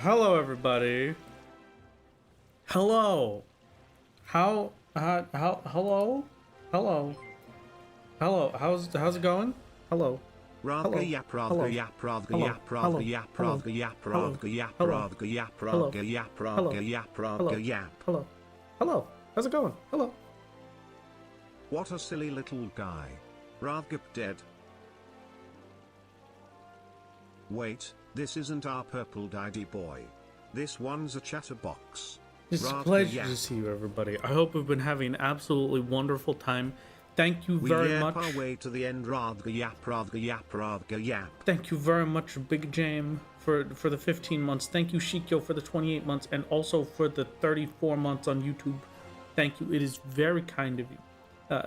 Hello everybody. Hello. Hello? Hello? Hello. How's it going? Hello. Radga yap radga yap radga yap radga yap radga yap radga yap radga yap radga yap radga yap radga yap. Hello. Hello. How's it going? Hello. What a silly little guy. Radgap dead. Wait, this isn't our purple daddy boy. This one's a chatterbox. It's a pleasure to see you, everybody. I hope we've been having an absolutely wonderful time. Thank you very much. We yap our way to the end. Radga yap radga yap radga yap. Thank you very much, Big Jam, for the 15 months. Thank you, Shikyo, for the 28 months, and also for the 34 months on YouTube. Thank you. It is very kind of you.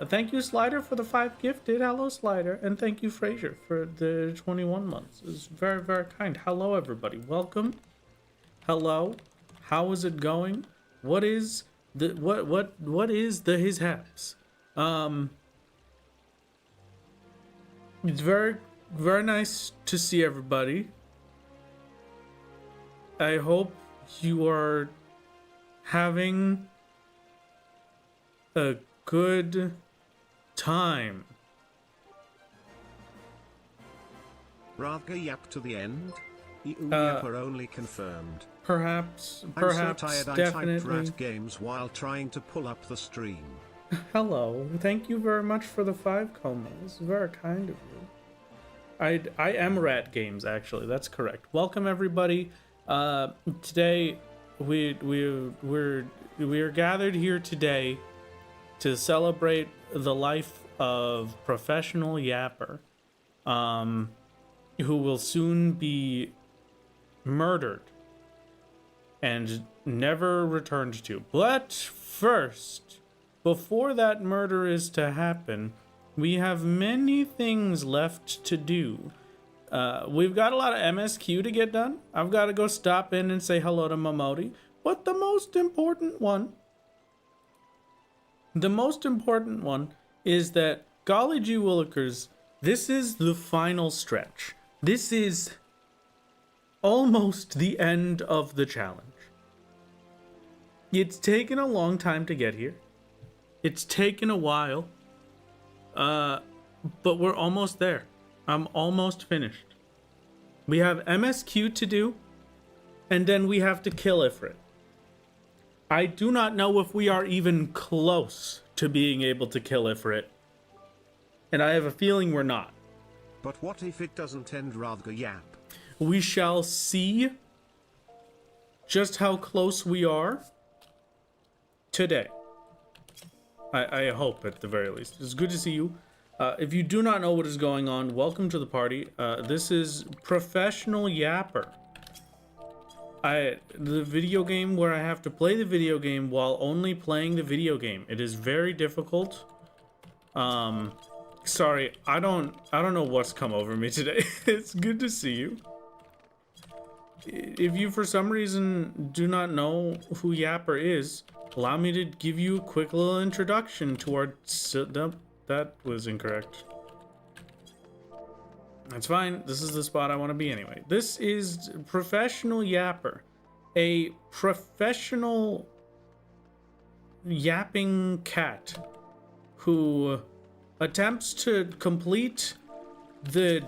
Thank you, Slider, for the 5 gifted. Hello, Slider. And thank you, Fraser, for the 21 months. It's very, very kind. Hello, everybody. Welcome. Hello. How is it going? What is the what is the his haps? It's very, very nice to see everybody. I hope you are having a good time. Radga yap to the end? Yap are only confirmed. Perhaps, I'm so tired definitely. I typed rat games while trying to pull up the stream. Hello, thank you very much for the 5 comas. Very kind of you. I am Rat Games, actually. That's correct. Welcome everybody. Today we're gathered here today to celebrate the life of professional yapper, who will soon be murdered and never returned to. But first, before that murder is to happen, we have many things left to do. We've got a lot of MSQ to get done. I've got to go stop in and say hello to Momodi. But the most important one is that, golly gee willikers, this is the final stretch. This is almost the end of the challenge. It's taken a long time to get here. It's taken a while. But we're almost there. I'm almost finished. We have MSQ to do, and then we have to kill Ifrit. I do not know if we are even close to being able to kill Ifrit. And I have a feeling we're not. But what if it doesn't end Radga yap? We shall see just how close we are today. I hope, at the very least. It's good to see you. If you do not know what is going on, welcome to the party. This is Professional Yapper. The video game where I have to play the video game while only playing the video game. It is very difficult. Sorry, I don't know what's come over me today. It's good to see you. If you for some reason do not know who Yapper is, allow me to give you a quick little introduction to our... That was incorrect. That's fine. This is the spot I want to be anyway. This is Professional Yapper, a professional yapping cat who attempts to complete the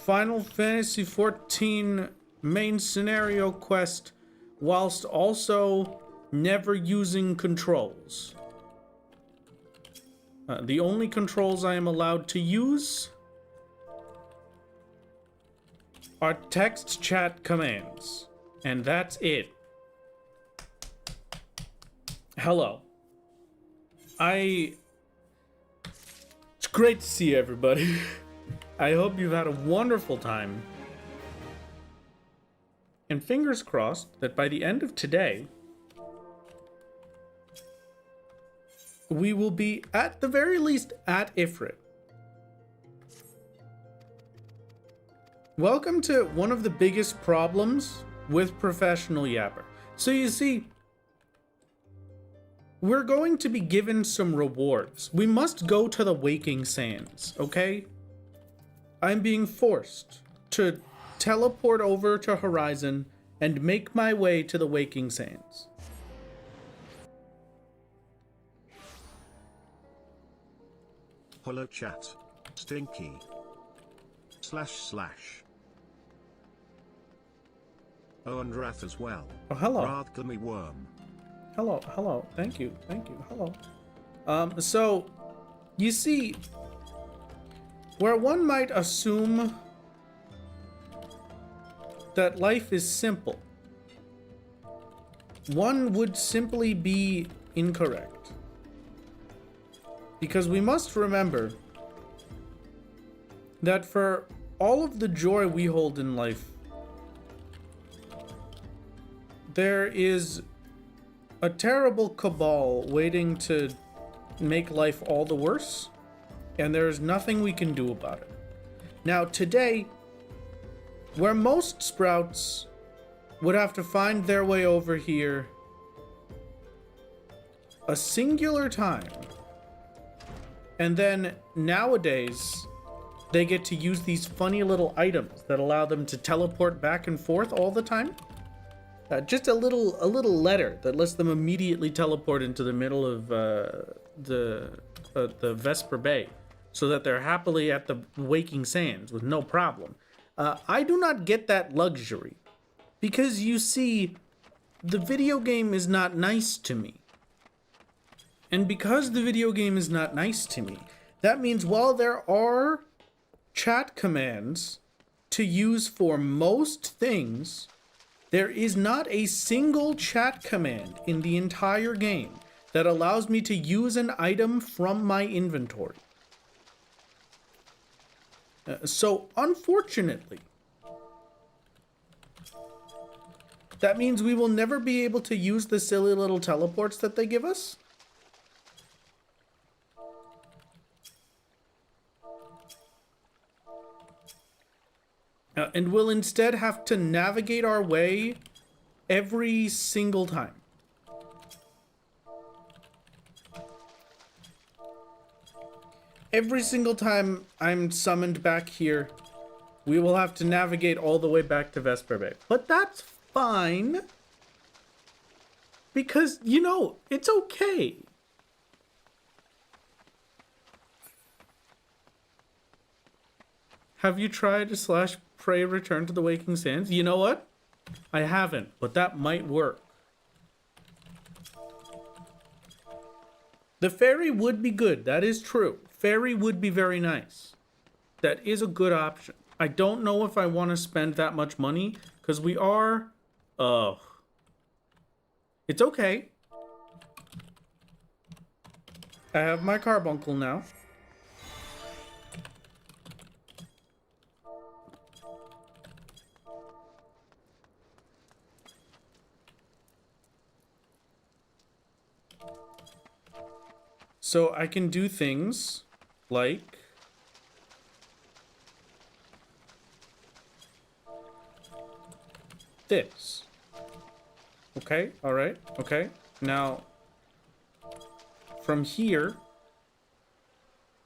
Final Fantasy XIV main scenario quest whilst also never using controls. The only controls I am allowed to use are text chat commands, and that's it. Hello. It's great to see everybody. I hope you've had a wonderful time. And fingers crossed that by the end of today, we will be, at the very least, at Ifrit. Welcome to one of the biggest problems with Professional Yapper. So you see, we're going to be given some rewards. We must go to the Waking Sands, okay? I'm being forced to teleport over to Horizon and make my way to the Waking Sands. Hello chat. Stinky. // Oh, and Wrath as well. Oh, hello. Rathglemy worm. Hello. Thank you. Hello. So, you see, where one might assume that life is simple, one would simply be incorrect. Because we must remember that for all of the joy we hold in life, there is a terrible cabal waiting to make life all the worse, and there is nothing we can do about it. Now, today, where most sprouts would have to find their way over here a singular time, and then nowadays they get to use these funny little items that allow them to teleport back and forth all the time. Just a little letter that lets them immediately teleport into the middle of the Vesper Bay, so that they're happily at the Waking Sands with no problem. I do not get that luxury, because you see, the video game is not nice to me. And because the video game is not nice to me, that means while there are chat commands to use for most things, there is not a single chat command in the entire game that allows me to use an item from my inventory. So, unfortunately, that means we will never be able to use the silly little teleports that they give us. And we'll instead have to navigate our way every single time. Every single time I'm summoned back here, we will have to navigate all the way back to Vesper Bay. But that's fine. Because, you know, it's okay. Have you tried to /pray return to the Waking Sands? You know what? I haven't, but that might work. The ferry would be good. That is true. Ferry would be very nice. That is a good option. I don't know if I want to spend that much money, because we are... It's okay. I have my carbuncle now. So I can do things like this. Okay, all right, okay. Now, from here,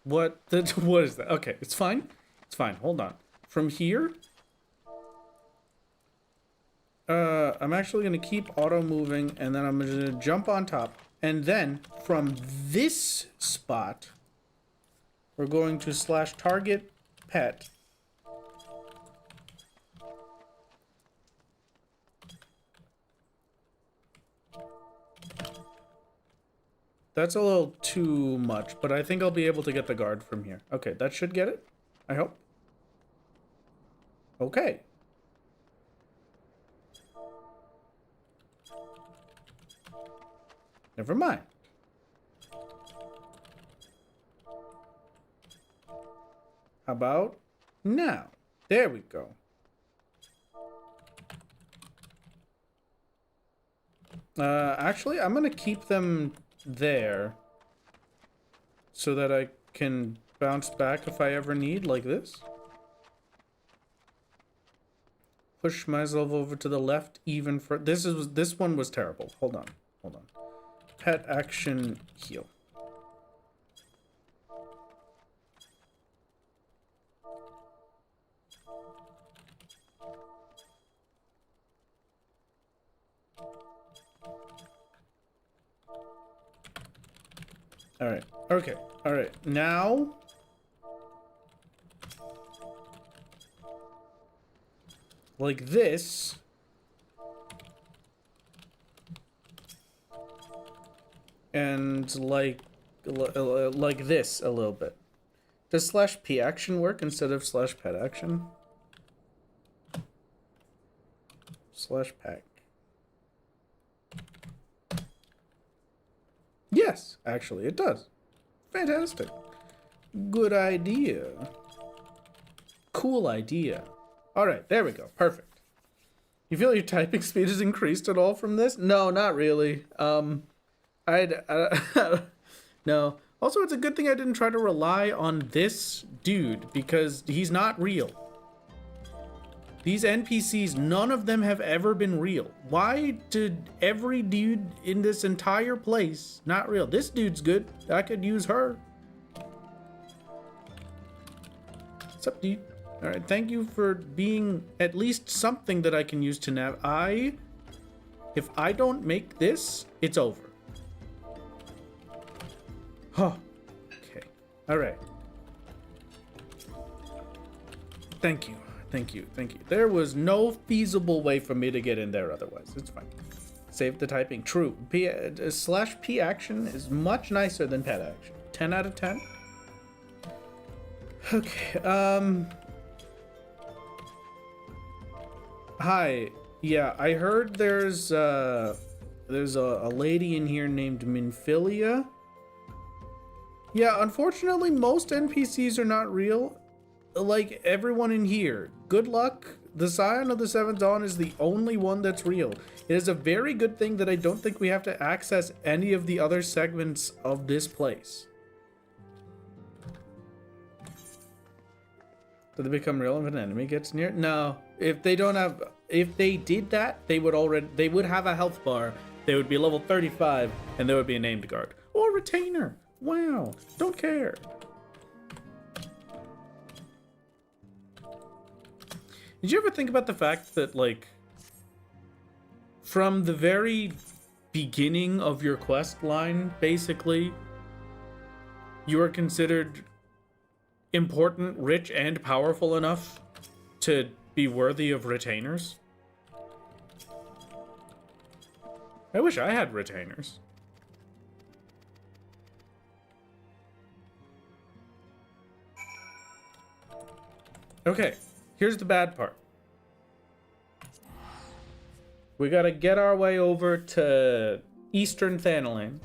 what is that? Okay, it's fine. It's fine. Hold on. From here, I'm actually going to keep auto moving, and then I'm going to jump on top. And then, from this spot, we're going to /target pet. That's a little too much, but I think I'll be able to get the guard from here. Okay, that should get it, I hope. Okay. Never mind. How about now? There we go. Actually, I'm gonna keep them there so that I can bounce back if I ever need, like this. Push myself over to the left even for this one was terrible. Hold on. Pet action heal. All right. Okay. All right. Now, like this. And like this a little bit. Does /p action work instead of /pet action? /pack. Yes, actually it does. Fantastic. Good idea. Cool idea. All right, there we go. Perfect. You feel your typing speed has increased at all from this? No, not really. No. Also, it's a good thing I didn't try to rely on this dude because he's not real. These NPCs, none of them have ever been real. Why did every dude in this entire place not real? This dude's good. I could use her. What's up, dude? All right, thank you for being at least something that I can use to nav. If I don't make this, it's over. Huh. Okay. All right. Thank you. Thank you. Thank you. There was no feasible way for me to get in there otherwise. It's fine. Save the typing. True. /p action is much nicer than pet action. 10 out of 10. Okay. Hi. Yeah, I heard there's a lady in here named Minfilia. Yeah, unfortunately, most NPCs are not real. Like everyone in here. Good luck. The Scion of the Seventh Dawn is the only one that's real. It is a very good thing that I don't think we have to access any of the other segments of this place. Do they become real if an enemy gets near? No. If they did that, they would have a health bar. They would be level 35 and there would be a named guard. Or retainer. Wow. Don't care. Did you ever think about the fact that, like, from the very beginning of your quest line, basically, you are considered important, rich, and powerful enough to be worthy of retainers? I wish I had retainers. Okay, here's the bad part. We gotta get our way over to Eastern Thanalan.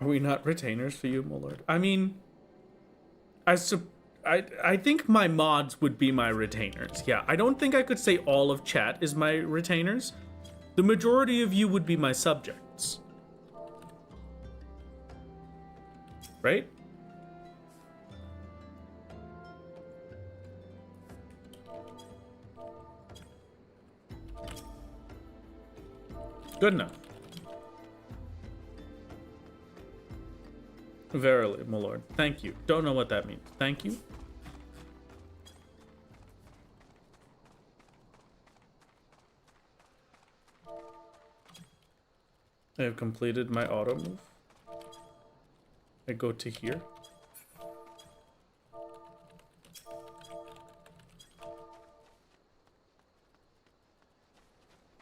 Are we not retainers for you, my lord? I mean, I think my mods would be my retainers. Yeah, I don't think I could say all of chat is my retainers. The majority of you would be my subjects. Right? Good enough. Verily, my lord. Thank you. Don't know what that means. Thank you. I have completed my auto move. I go to here.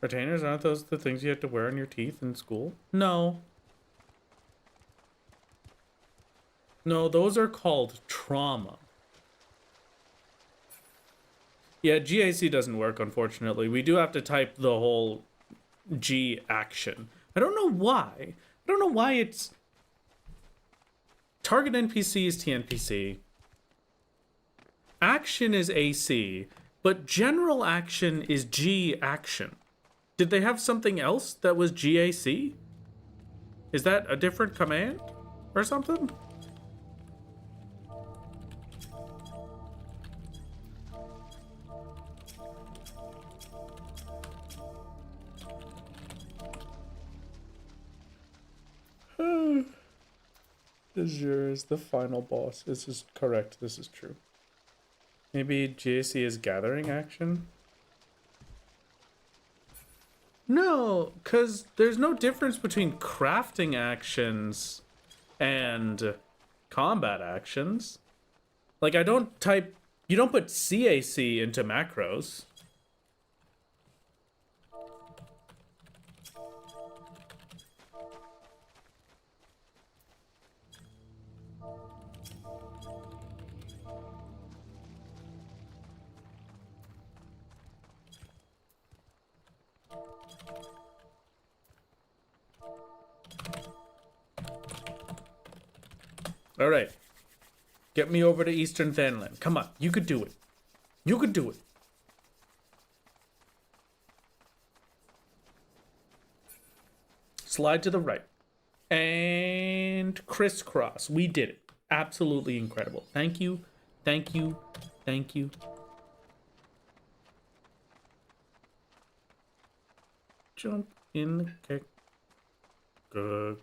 Retainers, aren't those the things you have to wear on your teeth in school? No. No, those are called trauma. Yeah, GAC doesn't work, unfortunately. We do have to type the whole G action. I don't know why. I don't know why it's... Target NPC is TNPC. Action is AC, but general action is G action. Did they have something else that was GAC? Is that a different command or something? Azure is the final boss. This is correct. This is true. Maybe GAC is gathering action? No, because there's no difference between crafting actions and combat actions. Like, I don't type... You don't put CAC into macros. All right. Get me over to Eastern Thanalan. Come on, you could do it. You could do it. Slide to the right. And crisscross. We did it. Absolutely incredible. Thank you. Thank you. Thank you. Jump in the kick. Good.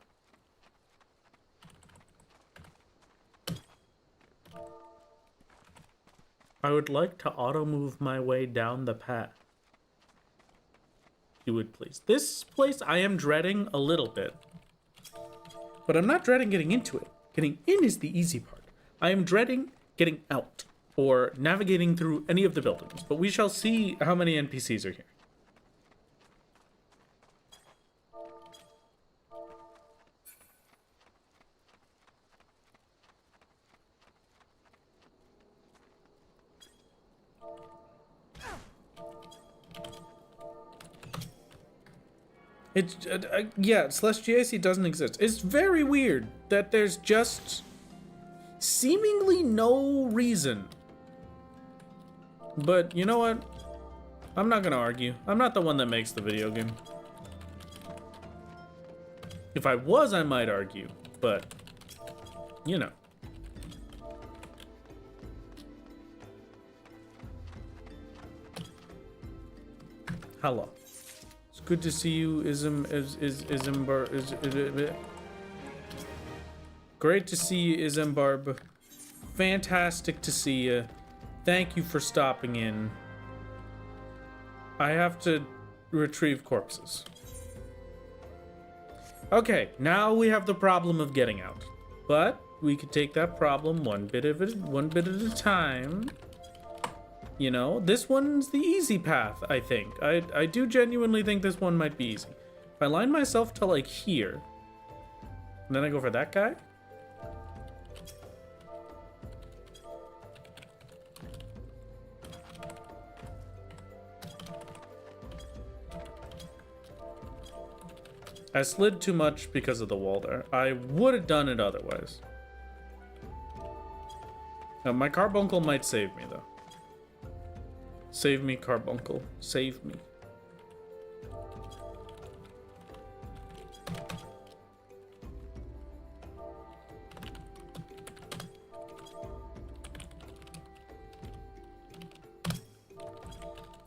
I would like to auto-move my way down the path. You would please. This place I am dreading a little bit. But I'm not dreading getting into it. Getting in is the easy part. I am dreading getting out. Or navigating through any of the buildings. But we shall see how many NPCs are here. It's, yeah, /GAC doesn't exist. It's very weird that there's just seemingly no reason. But you know what? I'm not gonna argue. I'm not the one that makes the video game. If I was, I might argue, but you know. Hello. Good to see you, Great to see you, Ismbarb. Fantastic to see you. Thank you for stopping in. I have to retrieve corpses. Okay, now we have the problem of getting out. But we could take that problem one bit at a time. You know, this one's the easy path, I think. I do genuinely think this one might be easy. If I line myself to, like, here, and then I go for that guy. I slid too much because of the wall there. I would have done it otherwise. Now, my carbuncle might save me, though. Save me, carbuncle. Save me.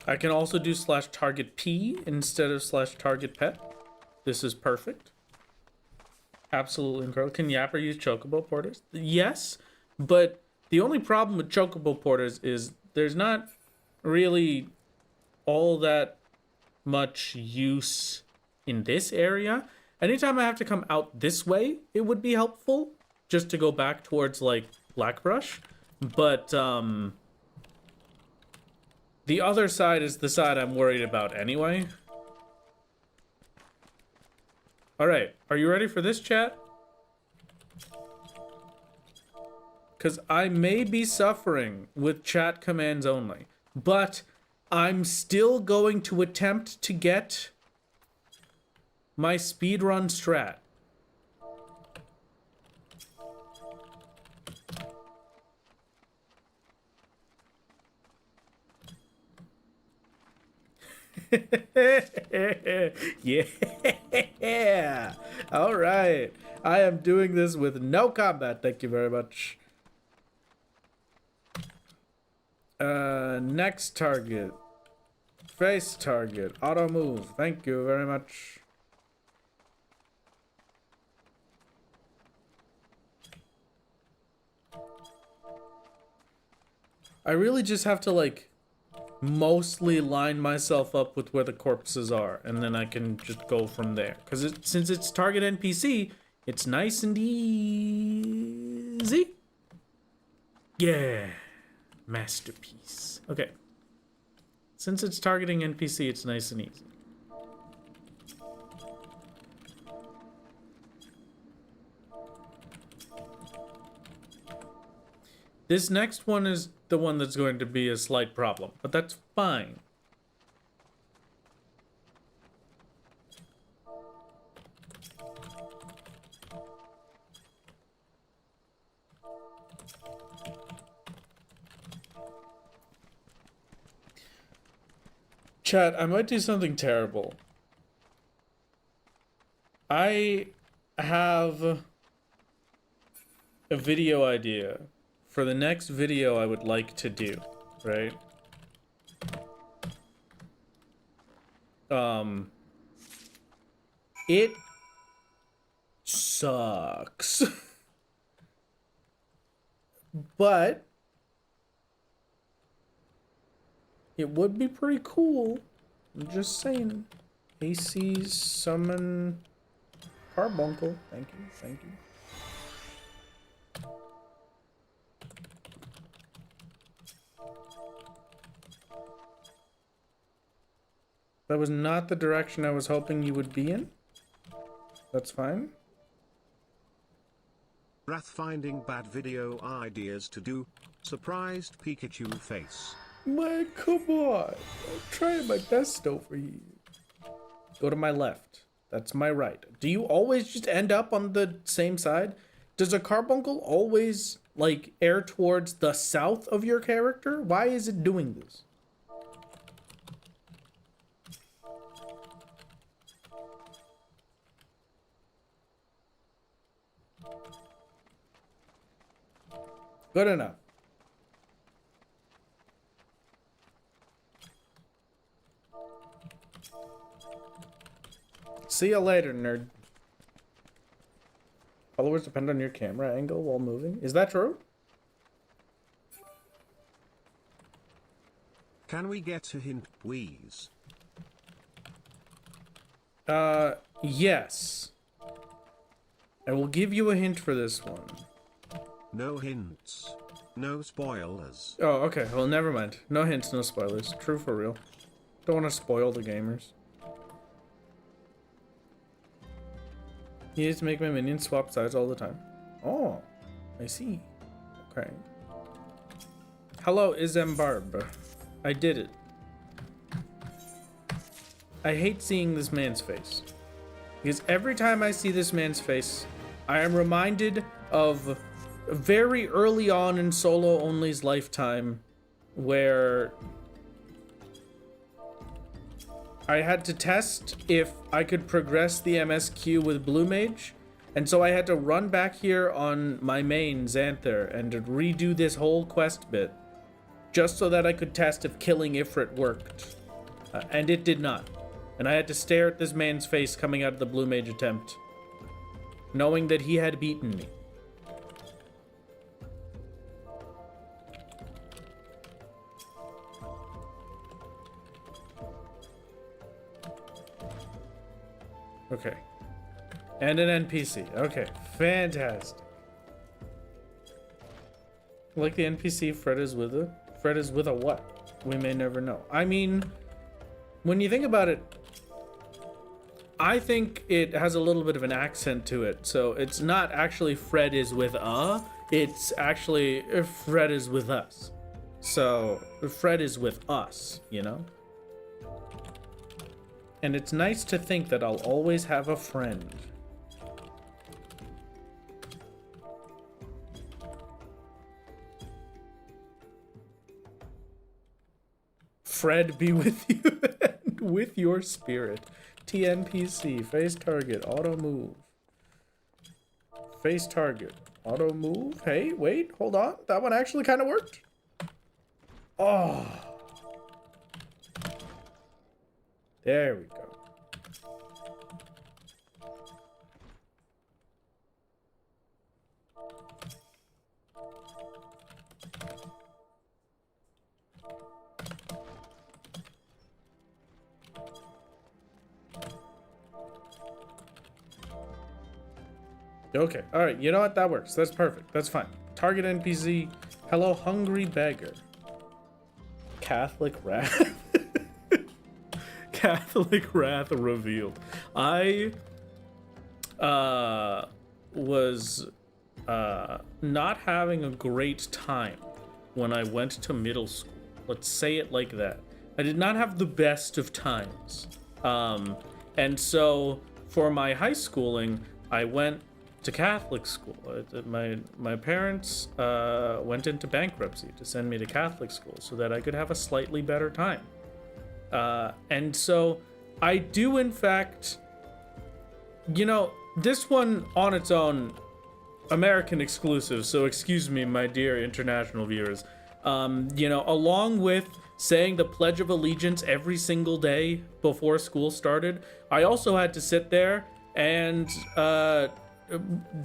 I can also do /target P instead of /target pet. This is perfect. Absolutely incredible. Can Yapper use chocobo porters? Yes, but the only problem with chocobo porters is there's not really all that much use in this area. Anytime I have to come out this way, it would be helpful just to go back towards like Blackbrush. But the other side is the side I'm worried about anyway. All right, are you ready for this, chat? Because I may be suffering with chat commands only. But I'm still going to attempt to get my speedrun strat. Yeah. All right. I am doing this with no combat. Thank you very much. Next target. Face target. Auto move. Thank you very much. I really just have to, like, mostly line myself up with where the corpses are, and then I can just go from there. Because since it's target NPC, it's nice and easy. Yeah. Masterpiece. Okay. Since it's targeting NPC, it's nice and easy. This next one is the one that's going to be a slight problem, but that's fine. Chat, I might do something terrible. I have a video idea for the next video I would like to do, right? It sucks. But it would be pretty cool. I'm just saying. AC summon Carbuncle. Thank you, thank you. That was not the direction I was hoping you would be in. That's fine. Wrath finding bad video ideas to do. Surprised Pikachu face. Man, come on. I'm trying my best over here. Go to my left. That's my right. Do you always just end up on the same side? Does a carbuncle always, like, air towards the south of your character? Why is it doing this? Good enough. See you later, nerd. Followers depend on your camera angle while moving. Is that true? Can we get a hint, please? Yes. I will give you a hint for this one. No hints. No spoilers. Oh, okay. Well, never mind. No hints, no spoilers. True for real. Don't want to spoil the gamers. You used to make my minions swap sides all the time. Oh, I see. Okay. Hello, Izembarb. I did it. I hate seeing this man's face. Because every time I see this man's face, I am reminded of very early on in Solo Only's lifetime, where I had to test if I could progress the MSQ with Blue Mage, and so I had to run back here on my main Xanther and redo this whole quest bit, just so that I could test if killing Ifrit worked, and it did not. And I had to stare at this man's face coming out of the Blue Mage attempt, knowing that he had beaten me. Okay. And an NPC. Okay. Fantastic. Like the NPC Fred is with a... Fred is with a what? We may never know. I mean, when you think about it, I think it has a little bit of an accent to it. So it's not actually Fred is with a... It's actually Fred is with us. So Fred is with us, you know? And it's nice to think that I'll always have a friend. Fred be with you and with your spirit. TNPC, face target, auto move. Face target, auto move. Hey, wait, hold on. That one actually kind of worked. Oh. There we go. Okay, alright, you know what? That works. That's perfect. That's fine. Target NPC. Hello, hungry beggar. Catholic wrath. Catholic wrath revealed. I was not having a great time when I went to middle school. Let's say it like that. I did not have the best of times. And so for my high schooling, I went to Catholic school. My parents went into bankruptcy to send me to Catholic school so that I could have a slightly better time. And so I do, in fact, you know, this one on its own, American exclusive, so excuse me, my dear international viewers. You know, along with saying the Pledge of Allegiance every single day before school started, I also had to sit there and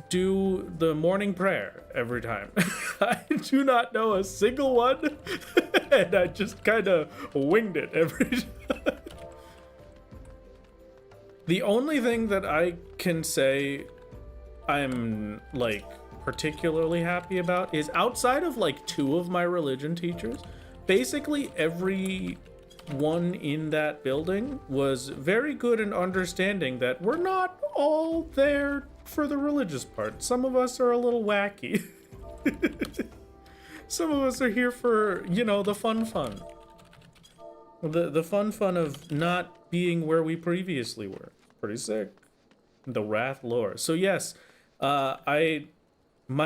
do the morning prayer every time. I do not know a single one, and I just kind of winged it every time. The only thing that I can say I'm like particularly happy about is outside of like 2 of my religion teachers, basically everyone in that building was very good in understanding that we're not all there for the religious part. Some of us are a little wacky. Some of us are here for, you know, the fun. The fun of not being where we previously were. Pretty sick. The Wrath lore. So yes, my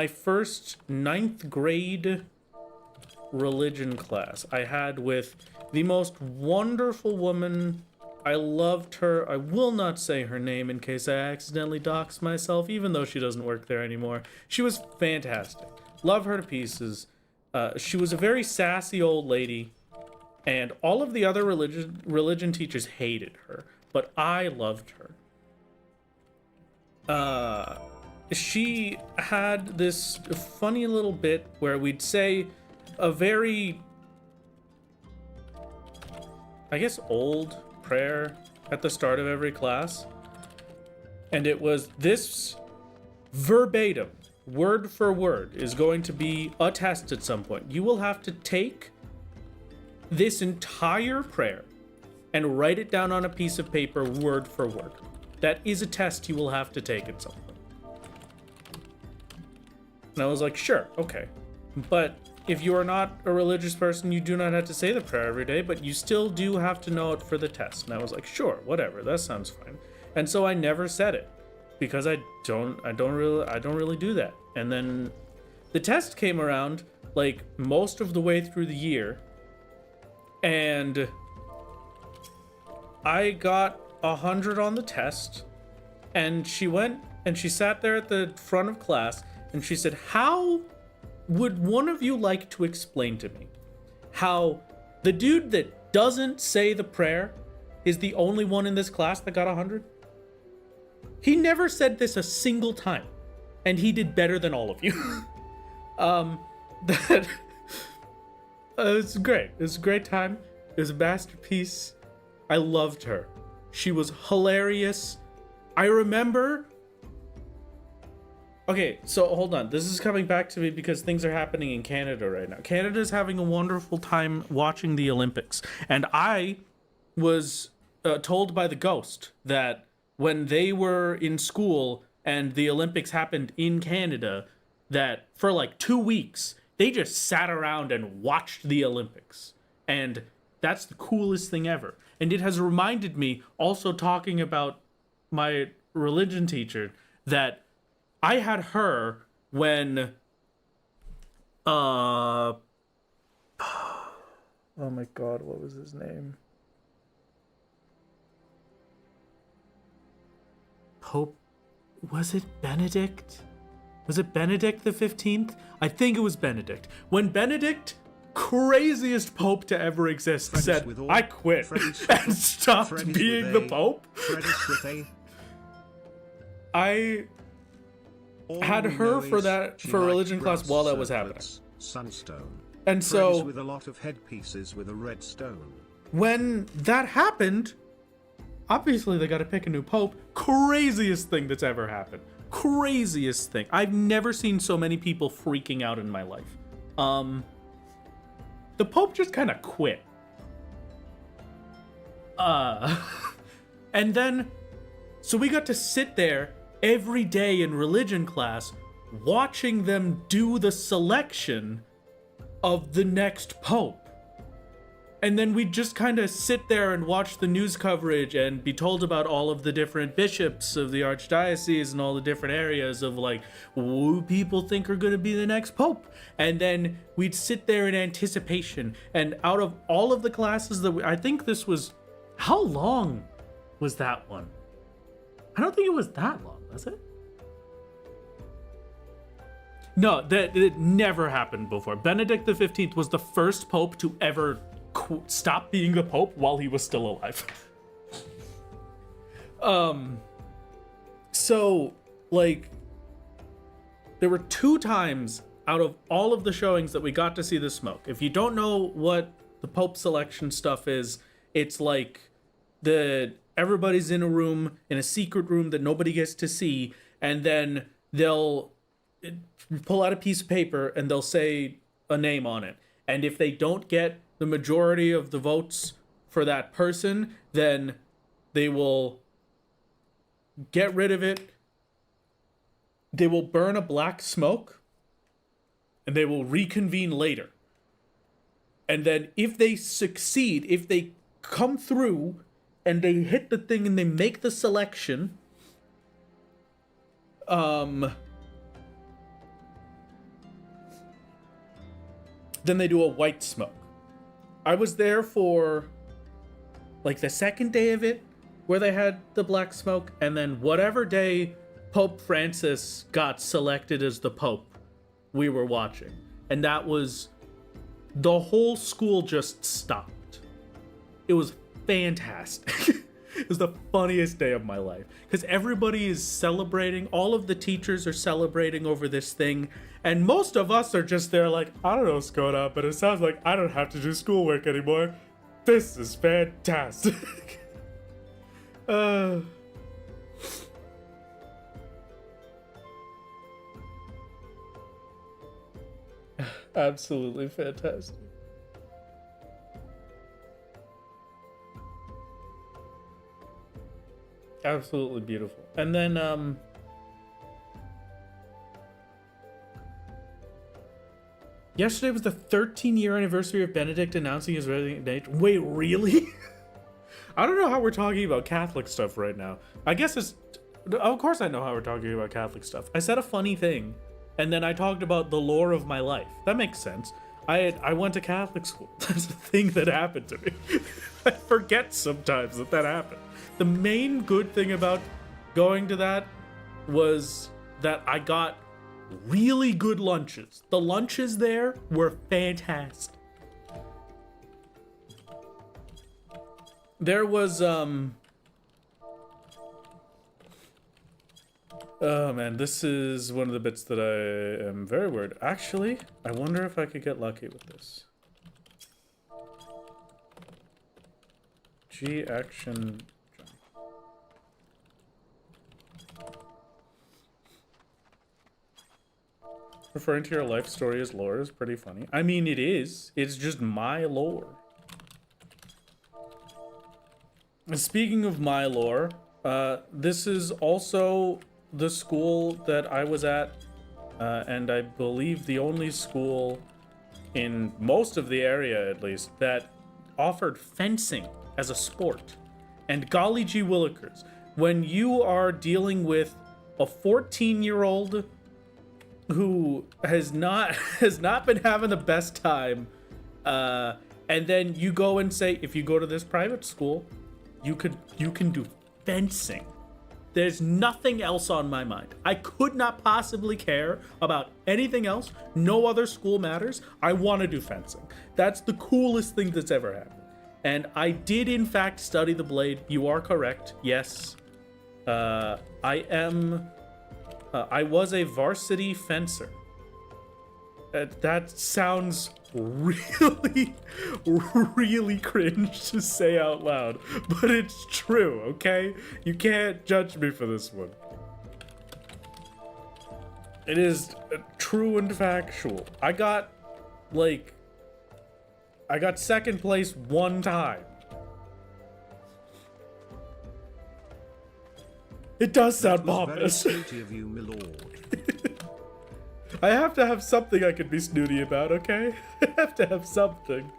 first 9th grade religion class I had with the most wonderful woman. I loved her. I will not say her name in case I accidentally dox myself, even though she doesn't work there anymore. She was fantastic. Love her to pieces. She was a very sassy old lady, and all of the other religion teachers hated her, but I loved her. She had this funny little bit where we'd say a very, I guess, old prayer at the start of every class. And it was this verbatim, word for word, is going to be a test at some point. You will have to take this entire prayer and write it down on a piece of paper, word for word. That is a test you will have to take at some point. And I was like, sure, okay. But if you are not a religious person, you do not have to say the prayer every day, but you still do have to know it for the test. And I was like, sure, whatever, that sounds fine. And so I never said it because I don't really do that. And then the test came around like most of the way through the year, and I got 100 on the test. And she went and she sat there at the front of class and she said, how would one of you like to explain to me how the dude that doesn't say the prayer is the only one in this class that got 100? He never said this a single time, and he did better than all of you. It's great. It was a great time. It was a masterpiece. I loved her. She was hilarious. I remember. Okay, so hold on. This is coming back to me because things are happening in Canada right now. Canada's having a wonderful time watching the Olympics. And I was told by the ghost that when they were in school and the Olympics happened in Canada, that for like 2 weeks, they just sat around and watched the Olympics. And that's the coolest thing ever. And it has reminded me, also talking about my religion teacher, that I had her when oh my god, what was his name? Pope, was it Benedict? Was it Benedict the 15th? I think it was Benedict. When Benedict, craziest pope to ever exist, said, I quit and stopped being the pope. I had her for religion class while that was happening. Sunstone. And so with a lot of headpieces with a red stone. When that happened, obviously they got to pick a new pope. Craziest thing that's ever happened. Craziest thing. I've never seen so many people freaking out in my life. The pope just kind of quit. And then, so we got to sit there every day in religion class watching them do the selection of the next pope. And then we'd just kind of sit there and watch the news coverage and be told about all of the different bishops of the archdiocese and all the different areas of like who people think are going to be the next pope. And then we'd sit there in anticipation. And out of all of the classes that I think this was, how long was that one? I don't think it was that long, was it? No, that it never happened before. Benedict XV was the first pope to ever stop being the pope while he was still alive. So, like, there were 2 times out of all of the showings that we got to see the smoke. If you don't know what the pope selection stuff is, it's like everybody's in a room, in a secret room that nobody gets to see, and then they'll pull out a piece of paper and they'll say a name on it. And if they don't get the majority of the votes for that person, then they will get rid of it. They will burn a black smoke and they will reconvene later. And then if they succeed, if they come through and they hit the thing and they make the selection, then they do a white smoke. I was there for like the second day of it where they had the black smoke, and then whatever day Pope Francis got selected as the Pope, we were watching. And that was, the whole school just stopped. It was fantastic. It was the funniest day of my life because everybody is celebrating. All of the teachers are celebrating over this thing. And most of us are just there like, I don't know what's going on, but it sounds like I don't have to do schoolwork anymore. This is fantastic. Absolutely fantastic. Absolutely beautiful. And then yesterday was the 13-year anniversary of Benedict announcing his resignation. Wait, really? I don't know how we're talking about Catholic stuff right now. I guess it's, of course I know how we're talking about Catholic stuff. I said a funny thing and then I talked about the lore of my life. That makes sense. I went to Catholic school. That's a thing that happened to me. I forget sometimes that happened. The main good thing about going to that was that I got really good lunches. The lunches there were fantastic. There was, oh man, this is one of the bits that I am very worried. Actually, I wonder if I could get lucky with this. G action. Referring to your life story as lore is pretty funny. I mean, it is. It's just my lore. Speaking of my lore, this is also the school that I was at, and I believe the only school in most of the area, at least, that offered fencing as a sport. And golly gee willikers, when you are dealing with a 14-year-old who has not been having the best time, and then you go and say, if you go to this private school, you can do fencing. There's nothing else on my mind. I could not possibly care about anything else. No other school matters. I want to do fencing. That's the coolest thing that's ever happened. And I did in fact study the blade. You are correct. Yes. I was a varsity fencer. That sounds really, really cringe to say out loud, but it's true, okay? You can't judge me for this one. It is true and factual. I got second place one time. It does sound pompous. Very snooty of you, my lord. I have to have something I can be snooty about, okay? I have to have something.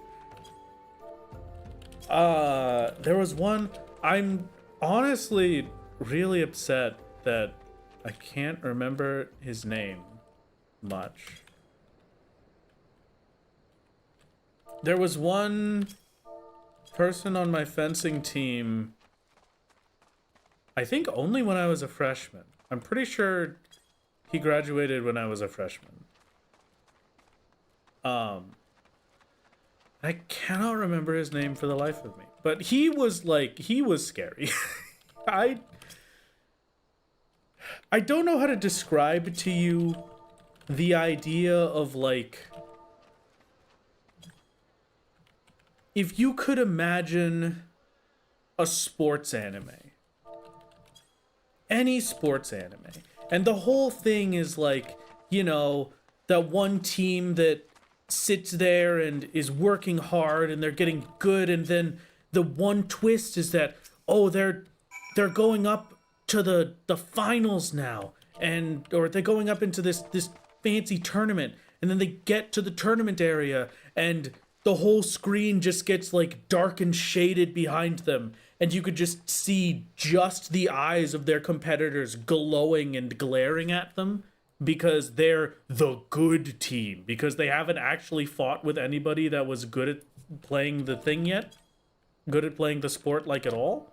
There was one. I'm honestly really upset that I can't remember his name much. There was one person on my fencing team, I think only when I was a freshman. I'm pretty sure he graduated when I was a freshman. I cannot remember his name for the life of me. But he was scary. I don't know how to describe to you the idea of if you could imagine a sports anime. Any sports anime. And the whole thing is that one team that sits there and is working hard and they're getting good, and then the one twist is that, oh, they're going up to the finals now, or they're going up into this fancy tournament, and then they get to the tournament area and the whole screen just gets dark and shaded behind them, and you could just see just the eyes of their competitors glowing and glaring at them because they're the good team, because they haven't actually fought with anybody that was good at playing the thing yet, good at playing the sport at all.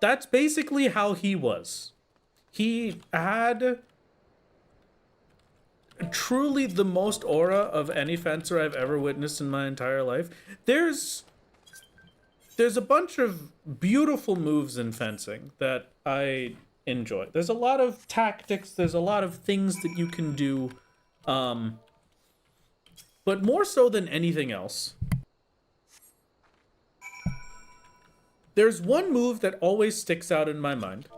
That's basically how he was. He had truly the most aura of any fencer I've ever witnessed in my entire life. There's a bunch of beautiful moves in fencing that I enjoy. There's a lot of tactics, there's a lot of things that you can do, but more so than anything else, there's one move that always sticks out in my mind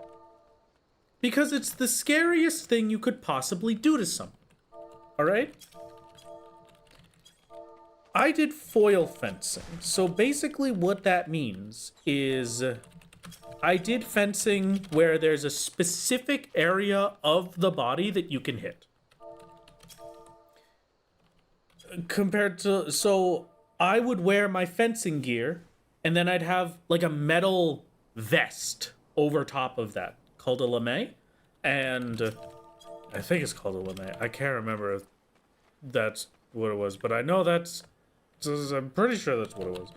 because it's the scariest thing you could possibly do to someone. All right? I did foil fencing. So basically what that means is I did fencing where there's a specific area of the body that you can hit. So I would wear my fencing gear, and then I'd have a metal vest over top of that called a lame, and I think it's called a lame. I can't remember if that's what it was, but I know I'm pretty sure that's what it was.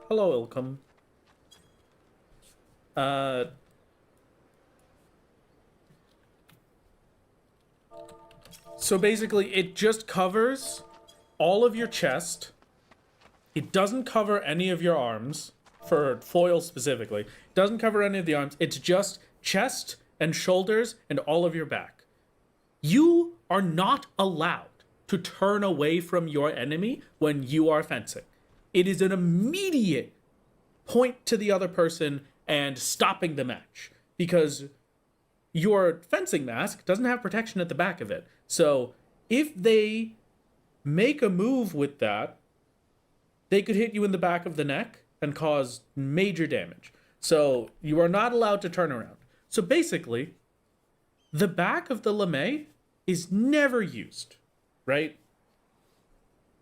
Hello, Ilcom. So basically, it just covers all of your chest. It doesn't cover any of your arms, for foil specifically. It doesn't cover any of the arms. It's just chest and shoulders and all of your back. You are not allowed to turn away from your enemy when you are fencing. It is an immediate point to the other person and stopping the match, because your fencing mask doesn't have protection at the back of it. So if they make a move with that, they could hit you in the back of the neck and cause major damage. So you are not allowed to turn around. So basically, the back of the lame is never used, right?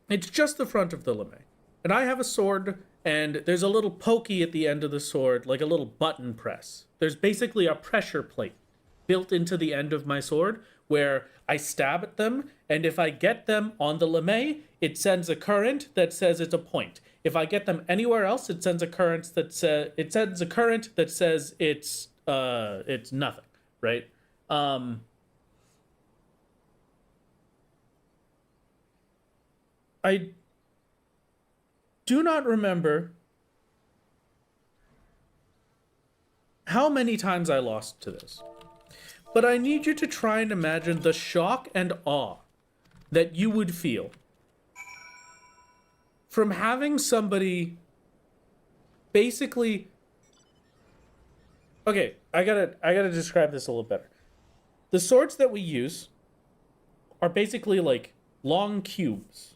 It's just the front of the lame. And I have a sword, and there's a little pokey at the end of the sword, like a little button press. There's basically a pressure plate built into the end of my sword where I stab at them, and if I get them on the lame, it sends a current that says it's a point. If I get them anywhere else, it sends a current that says it's nothing, right? I do not remember how many times I lost to this. But I need you to try and imagine the shock and awe that you would feel from having somebody basically... Okay, I gotta describe this a little better. The swords that we use are basically like long cubes.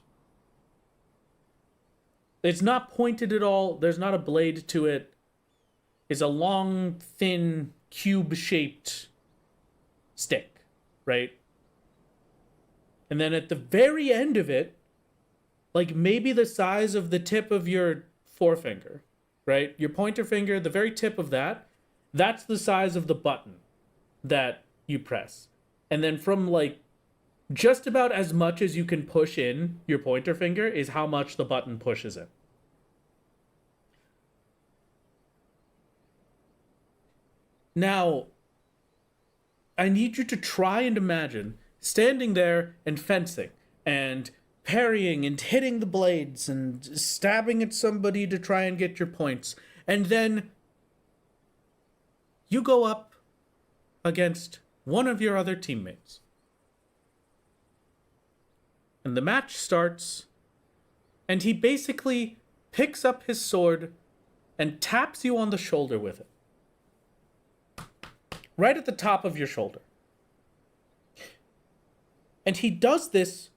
It's not pointed at all. There's not a blade to it. It's a long, thin, cube-shaped stick, right? And then at the very end of it, like maybe the size of the tip of your forefinger, right? Your pointer finger, the very tip of that, that's the size of the button that you press. And then from like just about as much as you can push in your pointer finger is how much the button pushes in. Now, I need you to try and imagine standing there and fencing and parrying and hitting the blades and stabbing at somebody to try and get your points. And then you go up against one of your other teammates. And the match starts, and he basically picks up his sword and taps you on the shoulder with it. Right at the top of your shoulder. And he does this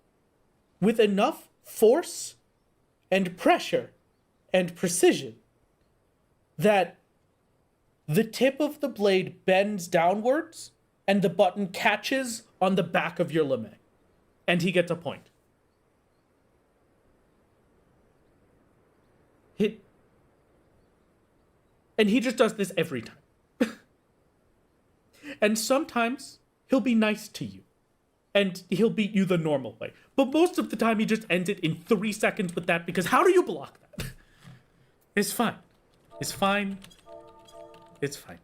with enough force and pressure and precision that the tip of the blade bends downwards and the button catches on the back of your lame. And he gets a point. And he just does this every time. And sometimes he'll be nice to you. And he'll beat you the normal way. But most of the time he just ends it in 3 seconds with that, because how do you block that? It's fine. It's fine. It's fine.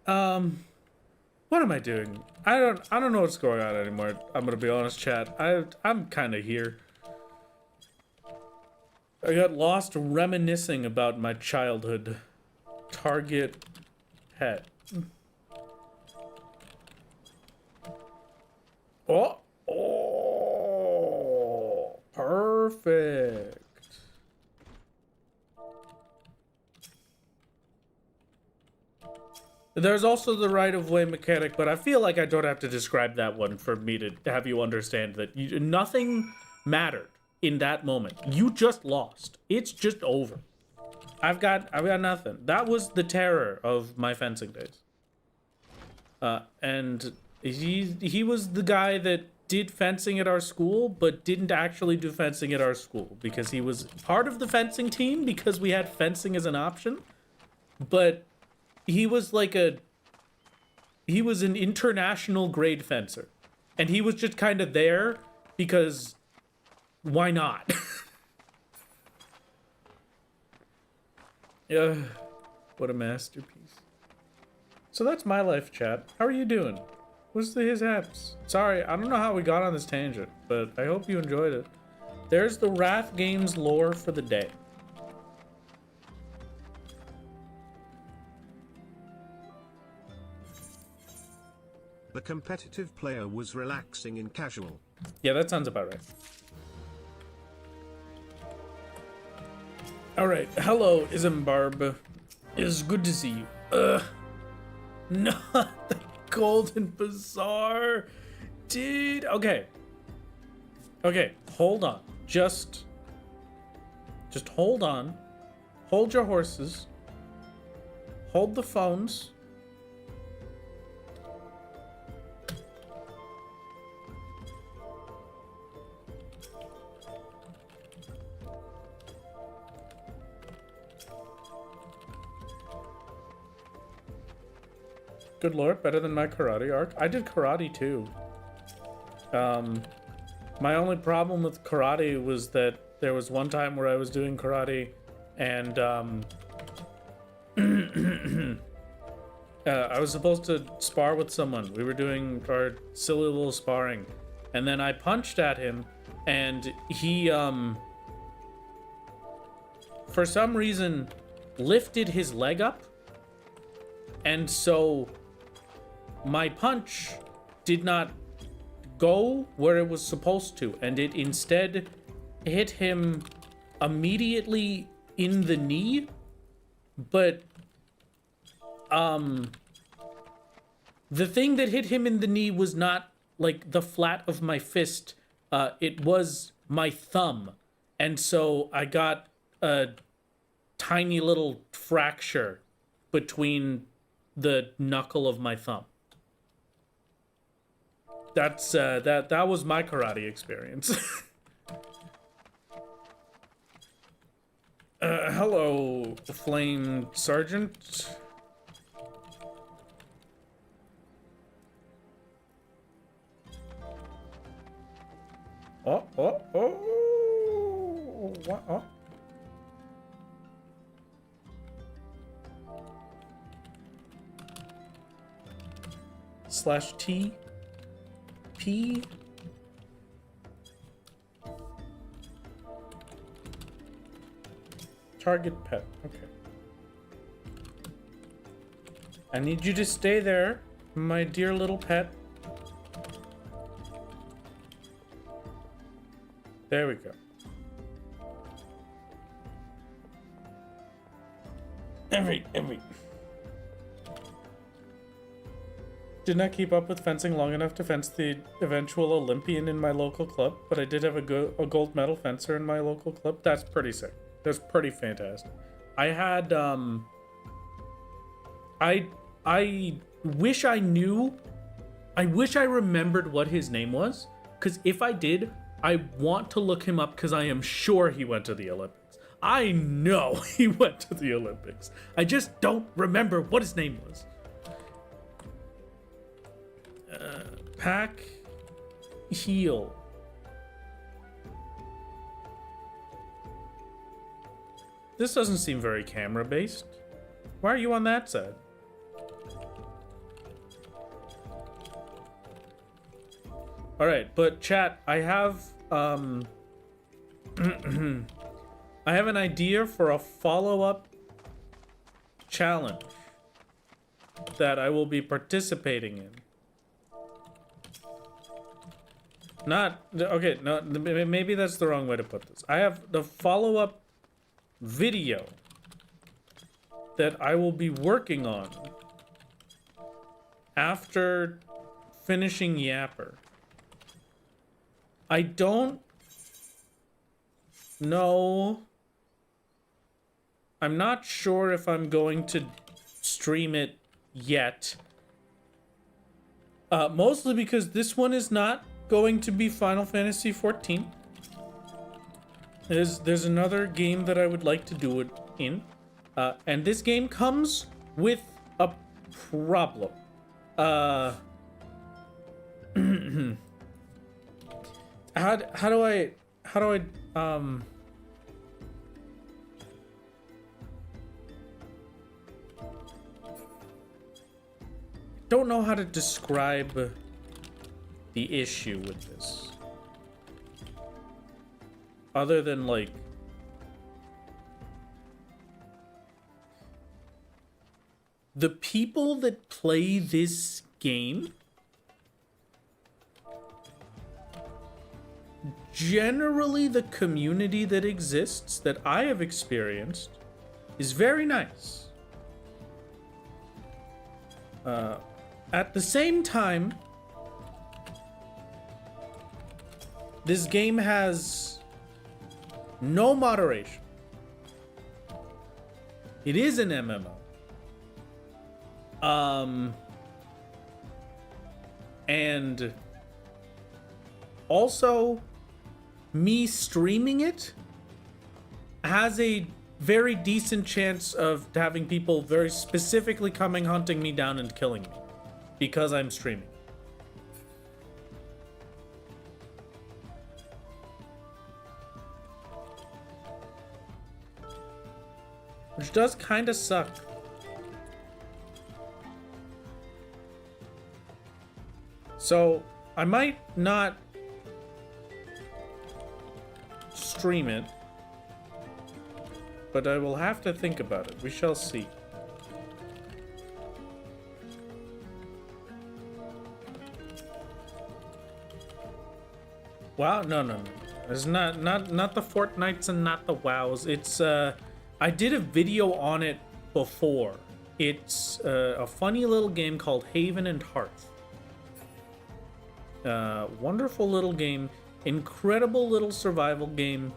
What am I doing? I don't know what's going on anymore. I'm gonna be honest, chat. I'm kind of here. I got lost reminiscing about my childhood. Target pet. Oh, perfect. There's also the right-of-way mechanic, but I feel like I don't have to describe that one for me to have you understand that nothing mattered in that moment. You just lost. It's just over. I've got nothing. That was the terror of my fencing days. And he was the guy that did fencing at our school, but didn't actually do fencing at our school because he was part of the fencing team because we had fencing as an option, but he was like he was an international grade fencer, and he was just kind of there because why not? What a masterpiece. So that's my life, chat. How are you doing? What's his haps? Sorry, I don't know how we got on this tangent, but I hope you enjoyed it. There's the Wrath Games lore for the day. The competitive player was relaxing in casual. Yeah, that sounds about right. Alright, hello, Ismbarb. It's good to see you. Not the Golden Bazaar. Dude, okay. Okay, hold on. Just hold on. Hold your horses. Hold the phones. Good lord, better than my karate arc. I did karate too. My only problem with karate was that there was one time where I was doing karate and I was supposed to spar with someone. We were doing our silly little sparring, and then I punched at him, and he for some reason, lifted his leg up. And so my punch did not go where it was supposed to, and it instead hit him immediately in the knee. But the thing that hit him in the knee was not like the flat of my fist, it was my thumb. And so I got a tiny little fracture between the knuckle of my thumb. That's that was my karate experience. Hello, Flame Sergeant. Oh. What? Oh. /T P target pet. Okay. I need you to stay there, my dear little pet. There we go. Every. Did not keep up with fencing long enough to fence the eventual Olympian in my local club, but I did have a gold medal fencer in my local club. That's pretty sick. That's pretty fantastic. I had, I wish I knew, I wish I remembered what his name was, because if I did, I want to look him up because I am sure he went to the Olympics. I know he went to the Olympics. I just don't remember what his name was. Pack, heal. This doesn't seem very camera-based. Why are you on that side? All right, but chat, I have I have an idea for a follow-up challenge that I will be participating in. Okay, no, maybe that's the wrong way to put this. I have the follow-up video that I will be working on after finishing Yapper. I don't know. I'm not sure if I'm going to stream it yet. Mostly because this one is not going to be Final Fantasy XIV. There's another game that I would like to do it in. And this game comes with a problem. How do I don't know how to describe the issue with this. Other than like the people that play this game generally, the community that exists that I have experienced is very nice. At the same time, this game has no moderation. It is an MMO. And also, me streaming it has a very decent chance of having people very specifically coming hunting me down and killing me because I'm streaming. Which does kind of suck. So, I might not stream it but I will have to think about it. We shall see. Wow, no. It's not the Fortnites and not the WoWs. It's I did a video on it before. It's a funny little game called Haven and Hearth. Wonderful little game, incredible little survival game.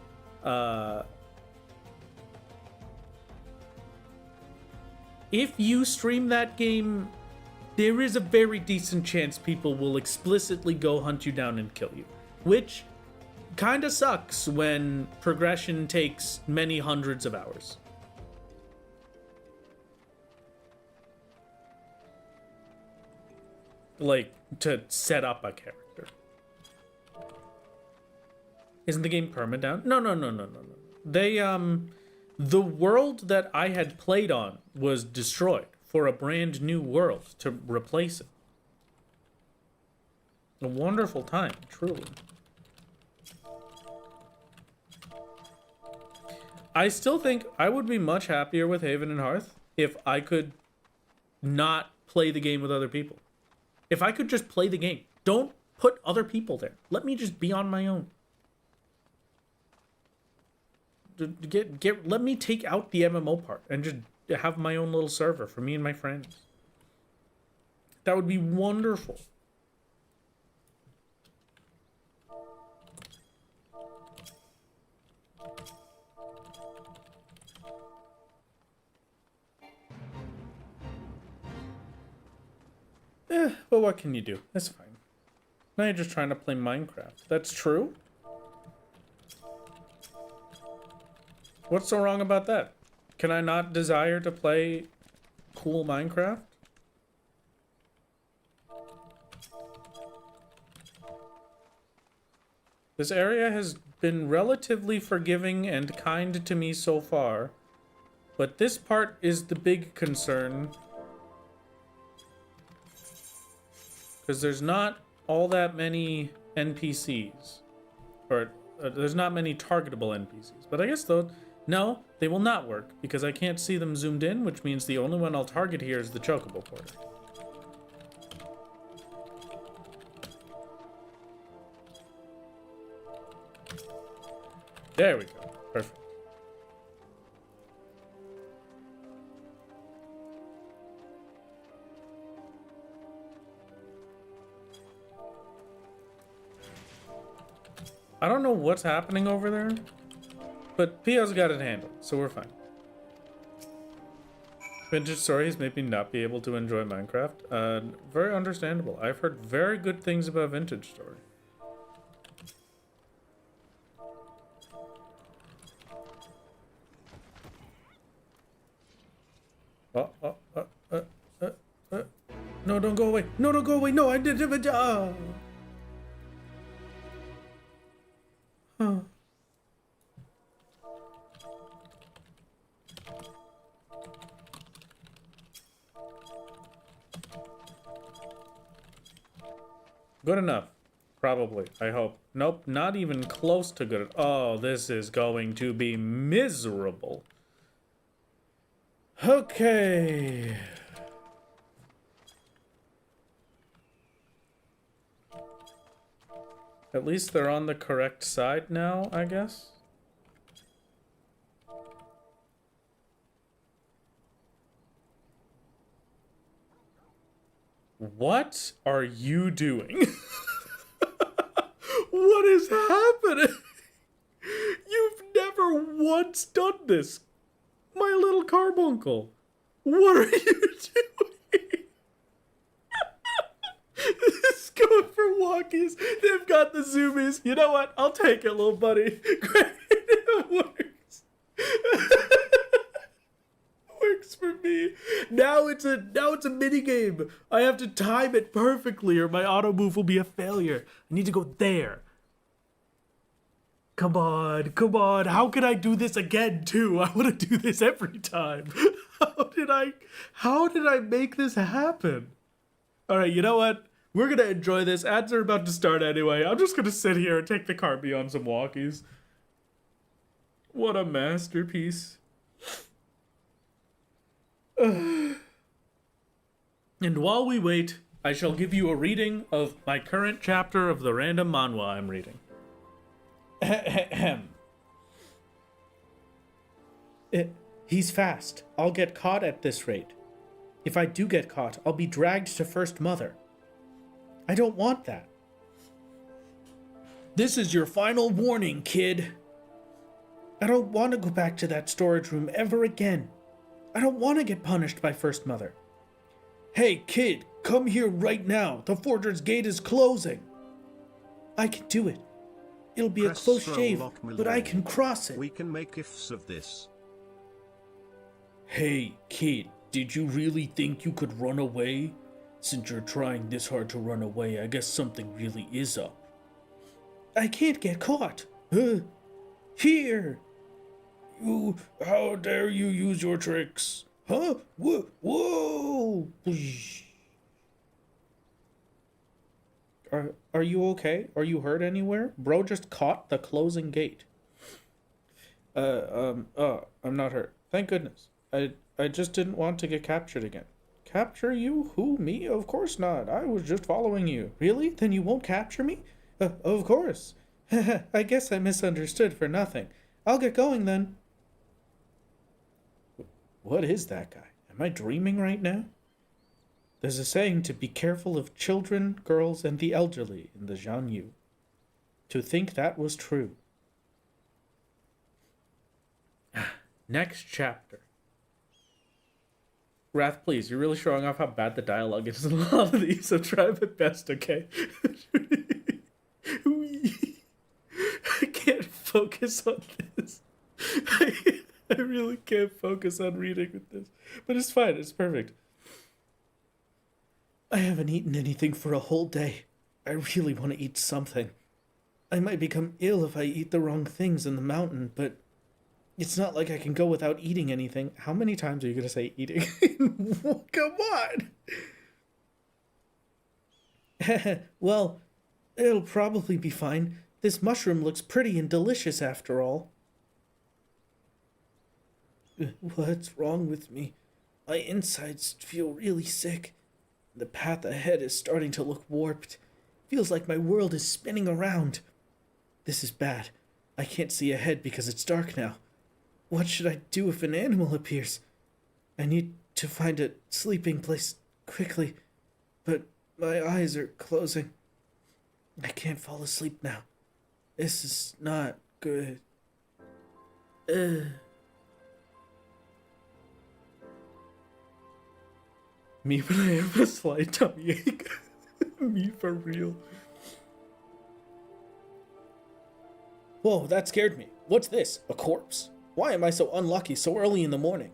If you stream that game, there is a very decent chance people will explicitly go hunt you down and kill you, which kind of sucks when progression takes many hundreds of hours. Like, to set up a character. Isn't the game permadown? No. They, the world that I had played on was destroyed for a brand new world to replace it. A wonderful time, truly. I still think I would be much happier with Haven and Hearth if I could not play the game with other people. If I could just play the game. Don't put other people there. Let me just be on my own. Let me take out the MMO part and just have my own little server for me and my friends. That would be wonderful. But what can you do? That's fine. Now you're just trying to play Minecraft. That's true? What's so wrong about that? Can I not desire to play cool Minecraft? This area has been relatively forgiving and kind to me so far, but this part is the big concern. Because there's not all that many NPCs. Or there's not many targetable NPCs. But I guess though, no, they will not work. Because I can't see them zoomed in, which means the only one I'll target here is the Chocobo Porter. There we go. Perfect. I don't know what's happening over there, but Pio's got it handled, so we're fine. Vintage stories made me not be able to enjoy Minecraft. Very understandable. I've heard very good things about Vintage Story. No, don't go away. No, don't go away. No, I did it. Huh. Good enough. Probably. I hope. Nope, not even close to good. Oh, this is going to be miserable. Okay. At least they're on the correct side now, I guess. What are you doing? What is happening? You've never once done this, my little carbuncle. What are you doing? This is going for walkies. They've got the zoomies. You know what? I'll take it, little buddy. Great, it works. Works for me. Now it's a mini game. I have to time it perfectly, or my auto move will be a failure. I need to go there. Come on, come on. How can I do this again too? I want to do this every time. How did I make this happen? All right, you know what? We're gonna enjoy this. Ads are about to start anyway. I'm just gonna sit here and take the Carby on some walkies. What a masterpiece. And while we wait, I shall give you a reading of my current chapter of the random manhwa I'm reading. Ahem. He's fast. I'll get caught at this rate. If I do get caught, I'll be dragged to First Mother. I don't want that. This is your final warning, kid. I don't want to go back to that storage room ever again. I don't want to get punished by First Mother. Hey, kid, come here right now. The fortress gate is closing. I can do it. It'll be Press a close scroll shave, lock, my but I lord. can cross it. We can make gifs of this. Hey, kid, did you really think you could run away? Since you're trying this hard to run away, I guess something really is up. I can't get caught. Here. You, how dare you use your tricks? Huh? Whoa! Whoa! Are you okay? Are you hurt anywhere? Bro just caught the closing gate. I'm not hurt. Thank goodness. I just didn't want to get captured again. Capture you? Who? Me? Of course not. I was just following you. Really? Then you won't capture me? Of course. I guess I misunderstood for nothing. I'll get going then. What is that guy? Am I dreaming right now? There's a saying to be careful of children, girls, and the elderly in the Jianyu. To think that was true. Next chapter. Wrath, please, you're really showing off how bad the dialogue is in a lot of these, so try my best, okay? I can't focus on this. I really can't focus on reading with this. But it's fine, it's perfect. I haven't eaten anything for a whole day. I really want to eat something. I might become ill if I eat the wrong things in the mountain, but it's not like I can go without eating anything. How many times are you going to say eating? Come on! Well, it'll probably be fine. This mushroom looks pretty and delicious after all. What's wrong with me? My insides feel really sick. The path ahead is starting to look warped. Feels like my world is spinning around. This is bad. I can't see ahead because it's dark now. What should I do if an animal appears? I need to find a sleeping place quickly, but my eyes are closing. I can't fall asleep now. This is not good. Me when I have a slight tummy ache. Me for real. Whoa, that scared me. What's this? A corpse? Why am I so unlucky so early in the morning?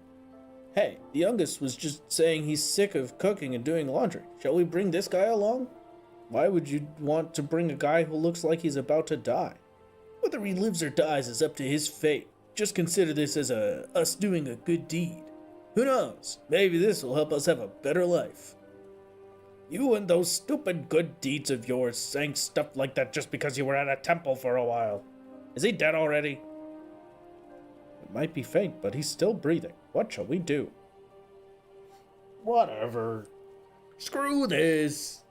Hey, the youngest was just saying he's sick of cooking and doing laundry. Shall we bring this guy along? Why would you want to bring a guy who looks like he's about to die? Whether he lives or dies is up to his fate. Just consider this as us doing a good deed. Who knows? Maybe this will help us have a better life. You and those stupid good deeds of yours saying stuff like that just because you were at a temple for a while. Is he dead already? It might be faint, but he's still breathing. What shall we do? Whatever. Screw this.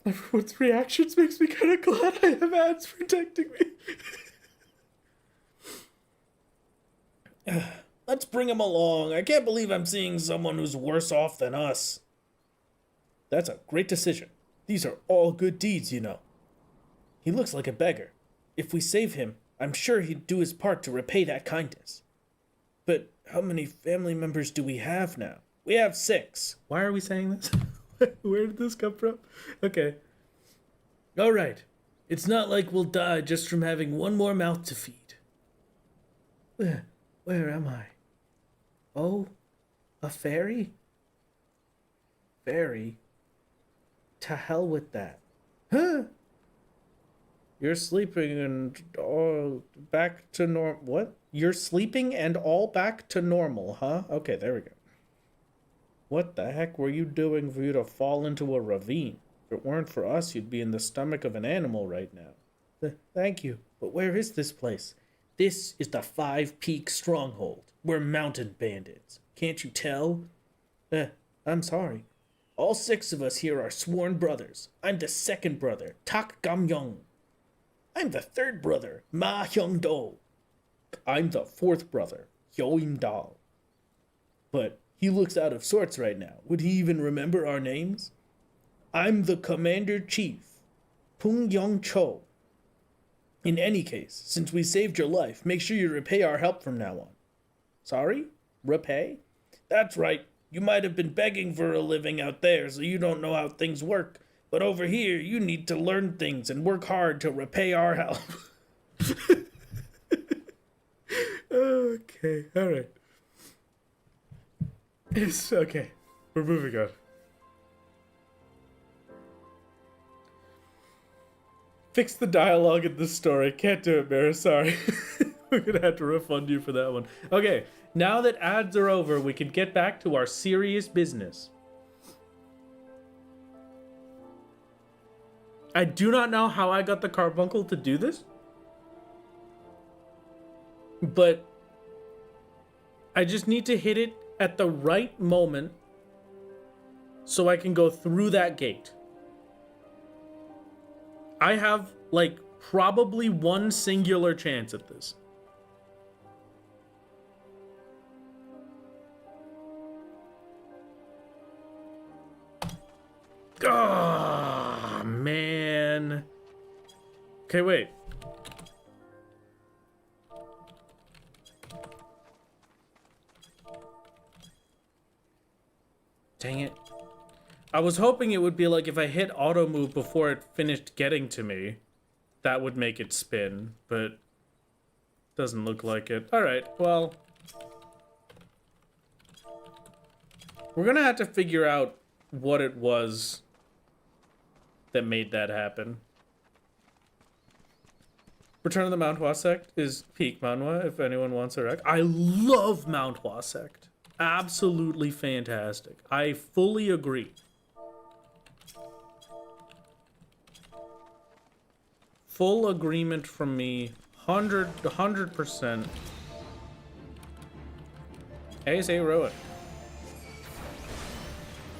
Everyone's reactions makes me kind of glad I have ads protecting me. Let's bring him along. I can't believe I'm seeing someone who's worse off than us. That's a great decision. These are all good deeds, you know. He looks like a beggar. If we save him, I'm sure he'd do his part to repay that kindness. But how many family members do we have now? We have 6. Why are we saying this? Where did this come from? Okay. All right. It's not like we'll die just from having one more mouth to feed. Where am I? Oh, a fairy? Fairy? To hell with that. Huh? You're sleeping and all back to normal. What? You're sleeping and all back to normal, huh? Okay, there we go. What the heck were you doing for you to fall into a ravine? If it weren't for us, you'd be in the stomach of an animal right now. Thank you. But where is this place? This is the 5 Peak Stronghold. We're mountain bandits. Can't you tell? I'm sorry. All 6 of us here are sworn brothers. I'm the 2nd brother, Tak Gam-young. I'm the 3rd brother, Ma Hyung-do. I'm the 4th brother, Hyo-im-dal. But he looks out of sorts right now. Would he even remember our names? I'm the Commander-Chief, Pung-young-cho. In any case, since we saved your life, make sure you repay our help from now on. Sorry? Repay? That's right. You might have been begging for a living out there, so you don't know how things work. But over here, you need to learn things and work hard to repay our help. Okay, alright. It's okay. We're moving on. Fix the dialogue in this story. Can't do it, Mara. Sorry. We're gonna have to refund you for that one. Okay, now that ads are over, we can get back to our serious business. I do not know how I got the carbuncle to do this, but I just need to hit it at the right moment so I can go through that gate. I have, like, probably one singular chance at this. Ah, man. Okay, wait. Dang it. I was hoping it would be like if I hit auto move before it finished getting to me, that would make it spin, but doesn't look like it. All right, well, we're gonna have to figure out what it was that made that happen. Return of the Manhwa Sect is peak manhwa if anyone wants a rec. I love Manhwa Sect. Absolutely fantastic. I fully agree. Full agreement from me. 100%. AC Ruin.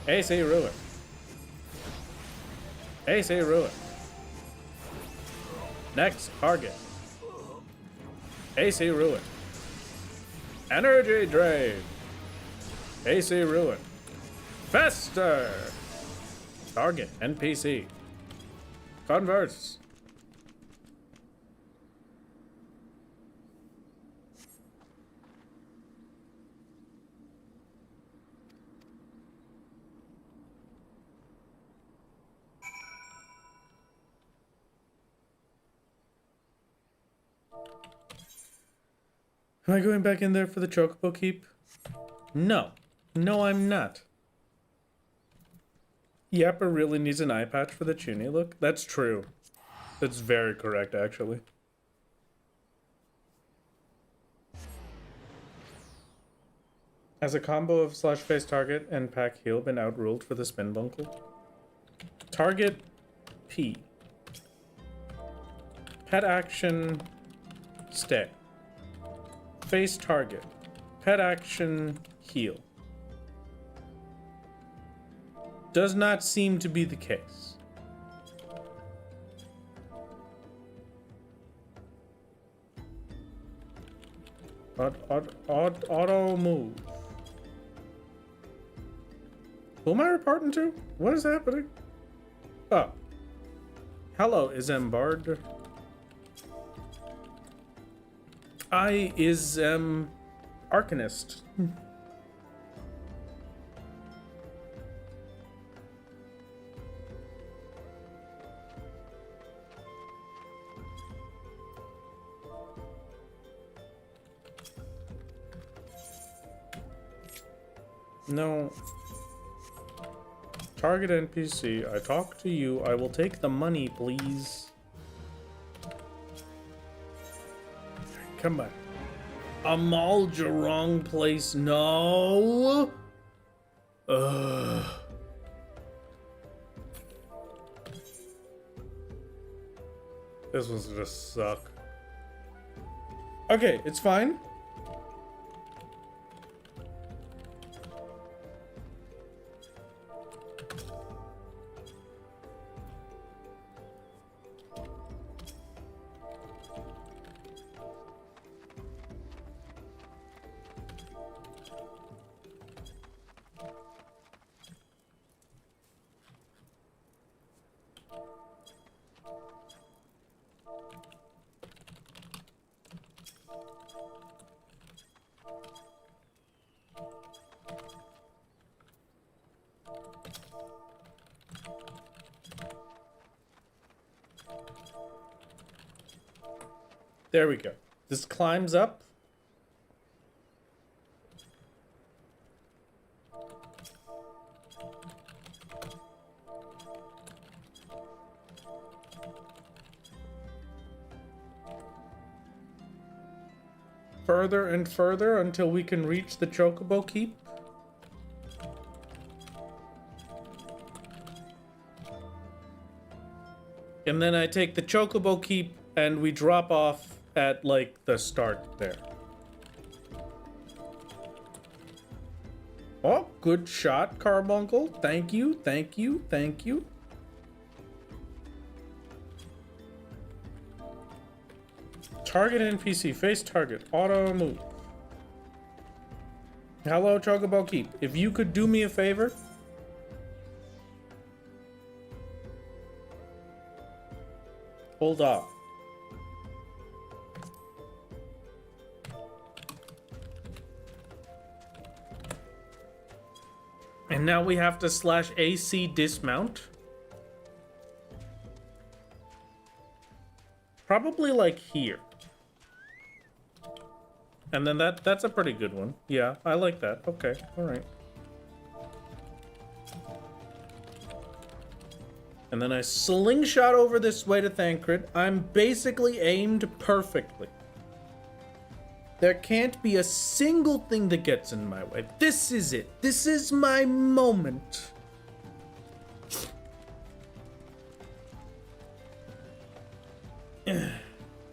AC Ruin. AC Ruin. Next target. AC Ruin. Energy Drain. AC Ruin. Fester. Target NPC. Converse. Am I going back in there for the chocobo keep? No. No, I'm not. Yapper really needs an eye patch for the Chuni look? That's true. That's very correct, actually. Has a combo of slash face target and pack heal been outruled for the spin bunkle? Target P. Pet action stay. Face target. Pet action heal. Does not seem to be the case. Auto move. Who am I reporting to? What is happening? Oh. Hello, Isambard. I is Arcanist. No. Target NPC. I talk to you. I will take the money, please. Come on. I'm all the wrong place. No. Ugh. This one's gonna suck. Okay, it's fine. There we go. This climbs up. Further and further until we can reach the Chocobo Keep. And then I take the Chocobo Keep and we drop off at, like, the start there. Oh, good shot, Carbuncle. Thank you, thank you, thank you. Target NPC, face target, auto move. Hello, Chocobo Keep. If you could do me a favor. Hold off. And now we have to slash AC dismount. Probably like here. And then that's a pretty good one. Yeah, I like that. Okay, all right. And then I slingshot over this way to Thancred. I'm basically aimed perfectly. There can't be a single thing that gets in my way. This is it. This is my moment.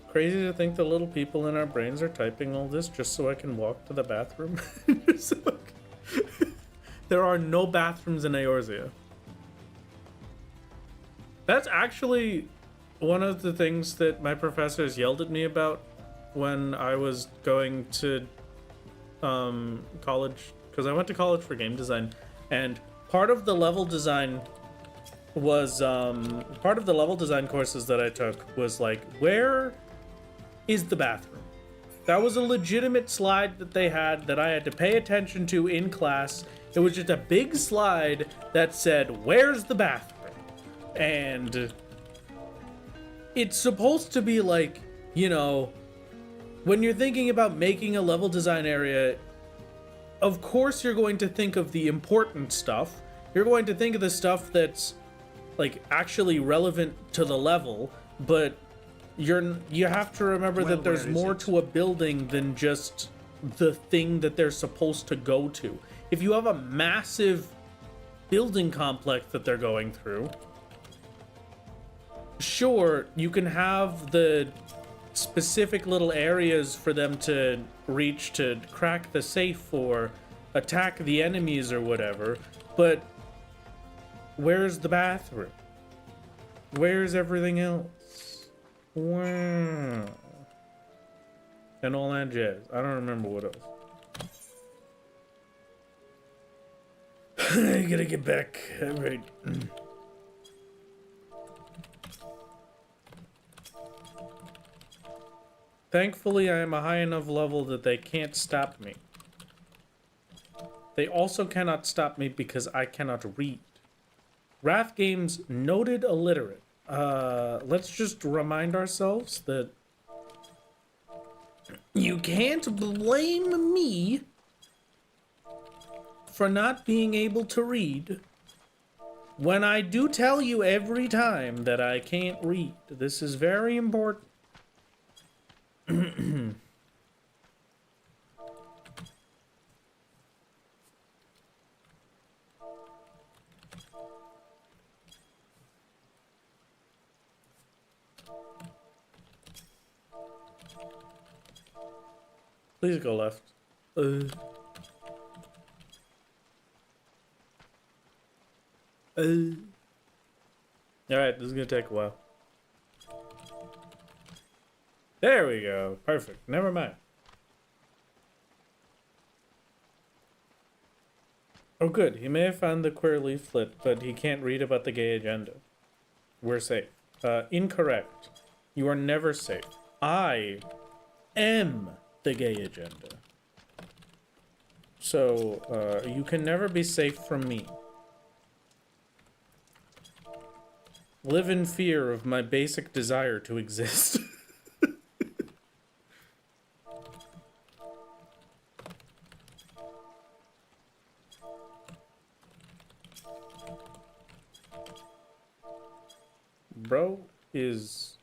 Crazy to think the little people in our brains are typing all this just so I can walk to the bathroom. There are no bathrooms in Eorzea. That's actually one of the things that my professors yelled at me about when I was going to college, because I went to college for game design, and part of the level design was part of the level design courses that I took was like, where is the bathroom? That was a legitimate slide that they had that I had to pay attention to in class. It was just a big slide that said, where's the bathroom? And it's supposed to be like, you know, when you're thinking about making a level design area, of course you're going to think of the important stuff. You're going to think of the stuff that's like actually relevant to the level, but you have to remember that there's more to a building than just the thing that they're supposed to go to. If you have a massive building complex that they're going through, sure, you can have the specific little areas for them to reach to crack the safe or attack the enemies or whatever, but where's the bathroom? Where's everything else? Wow. And all that jazz. I don't remember what else. I gotta get back. All right. Thankfully, I am a high enough level that they can't stop me. They also cannot stop me because I cannot read. Wrath Games noted illiterate. Let's just remind ourselves that you can't blame me for not being able to read when I do tell you every time that I can't read. This is very important. Please go left. Alright, this is gonna take a while. There we go. Perfect. Never mind. Oh good, he may have found the queer leaflet, but he can't read about the gay agenda. We're safe. Incorrect. You are never safe. I am the gay agenda. So, you can never be safe from me. Live in fear of my basic desire to exist. Bro is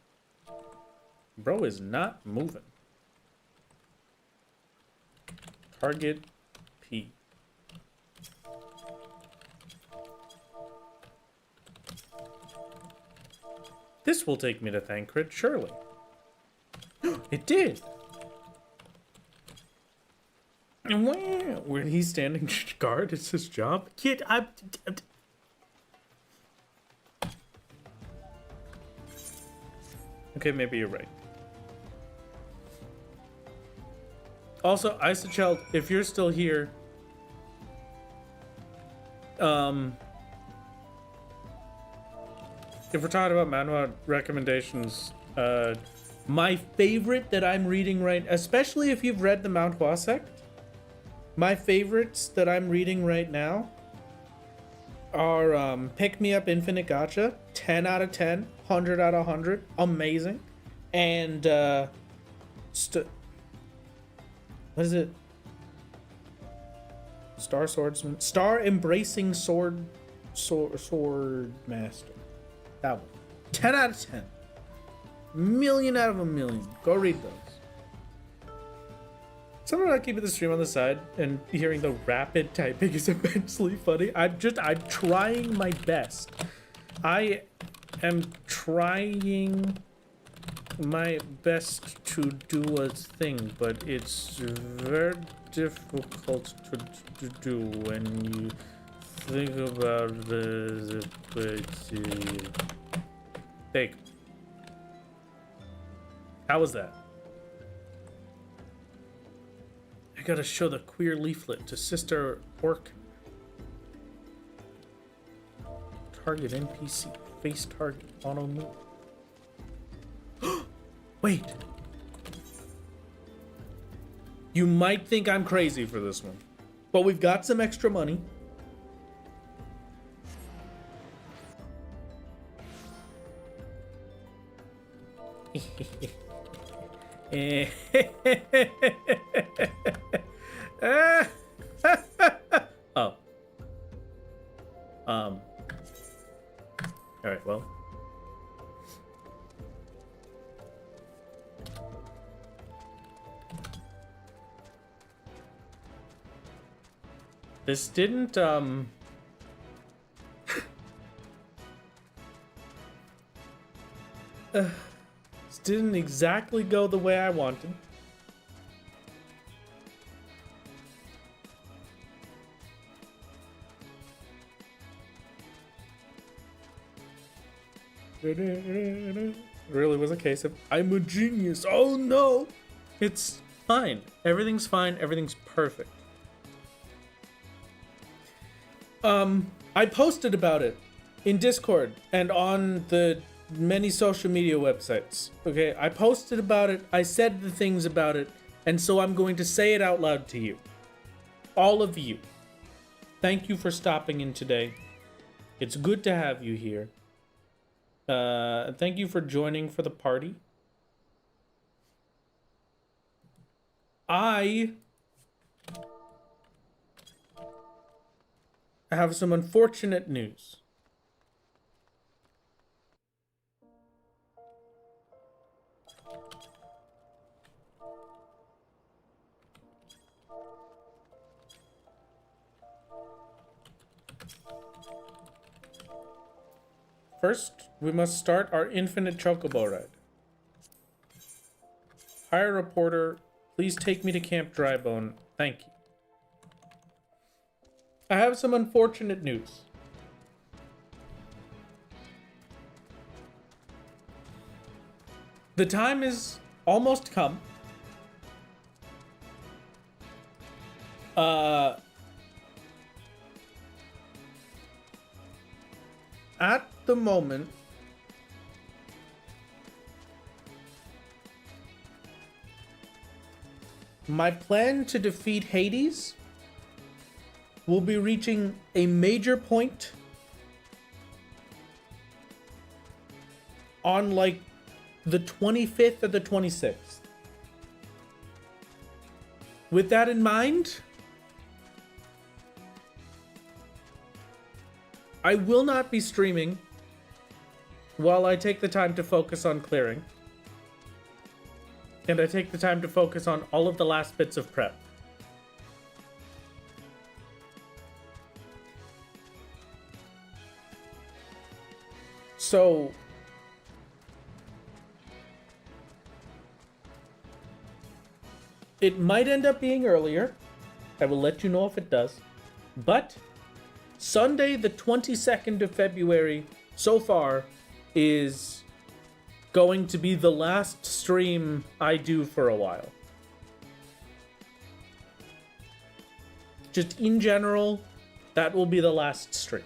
not moving. Target P. This will take me to Thancred, surely. It did. And where he's standing guard, it's his job. Kid, okay, maybe you're right. Also, Isochild, if you're still here, if we're talking about manhwa recommendations, my favorite that I'm reading right, especially if you've read the Mount Hua sect, my favorites that I'm reading right now are Pick Me Up Infinite Gacha, 10 out of 10, 100 out of 100, amazing, and what is it? Star Swordsman, Star Embracing Sword Master. That one. 10 out of 10. Million out of a million. Go read those. Something about keeping the stream on the side and hearing the rapid typing is immensely funny. I'm trying my best. I am trying my best to do a thing, but it's very difficult to do when you think about the take. How was that? I gotta show the queer leaflet to Sister Orc. Target NPC. Face target. Auto move. Wait. You might think I'm crazy for this one, but we've got some extra money. Oh. All right, well. This didn't, this didn't exactly go the way I wanted. It really was a case of, I'm a genius. Oh no! It's fine. Everything's fine. Everything's perfect. I posted about it in Discord and on the many social media websites. Okay, I posted about it, I said the things about it, and so I'm going to say it out loud to you. All of you. Thank you for stopping in today. It's good to have you here. Thank you for joining for the party. I have some unfortunate news. First, we must start our infinite chocobo ride. Hire a reporter. Please take me to Camp Drybone. Thank you. I have some unfortunate news. The time is almost come. At the moment, my plan to defeat Hades will be reaching a major point on like the 25th or the 26th. With that in mind, I will not be streaming while I take the time to focus on clearing. And I take the time to focus on all of the last bits of prep. So it might end up being earlier. I will let you know if it does. But Sunday, the 22nd of February, so far, is going to be the last stream I do for a while. Just in general, that will be the last stream.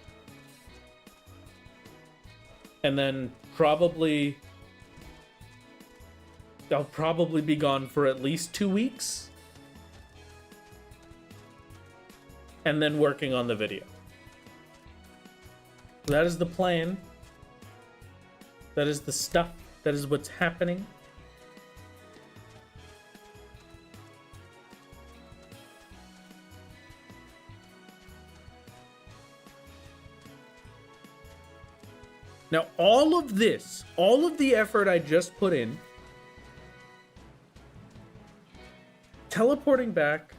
And then I'll probably be gone for at least 2 weeks. And then working on the video. That is the plan. That is the stuff. That is what's happening. Now, all of this, all of the effort I just put in, teleporting back,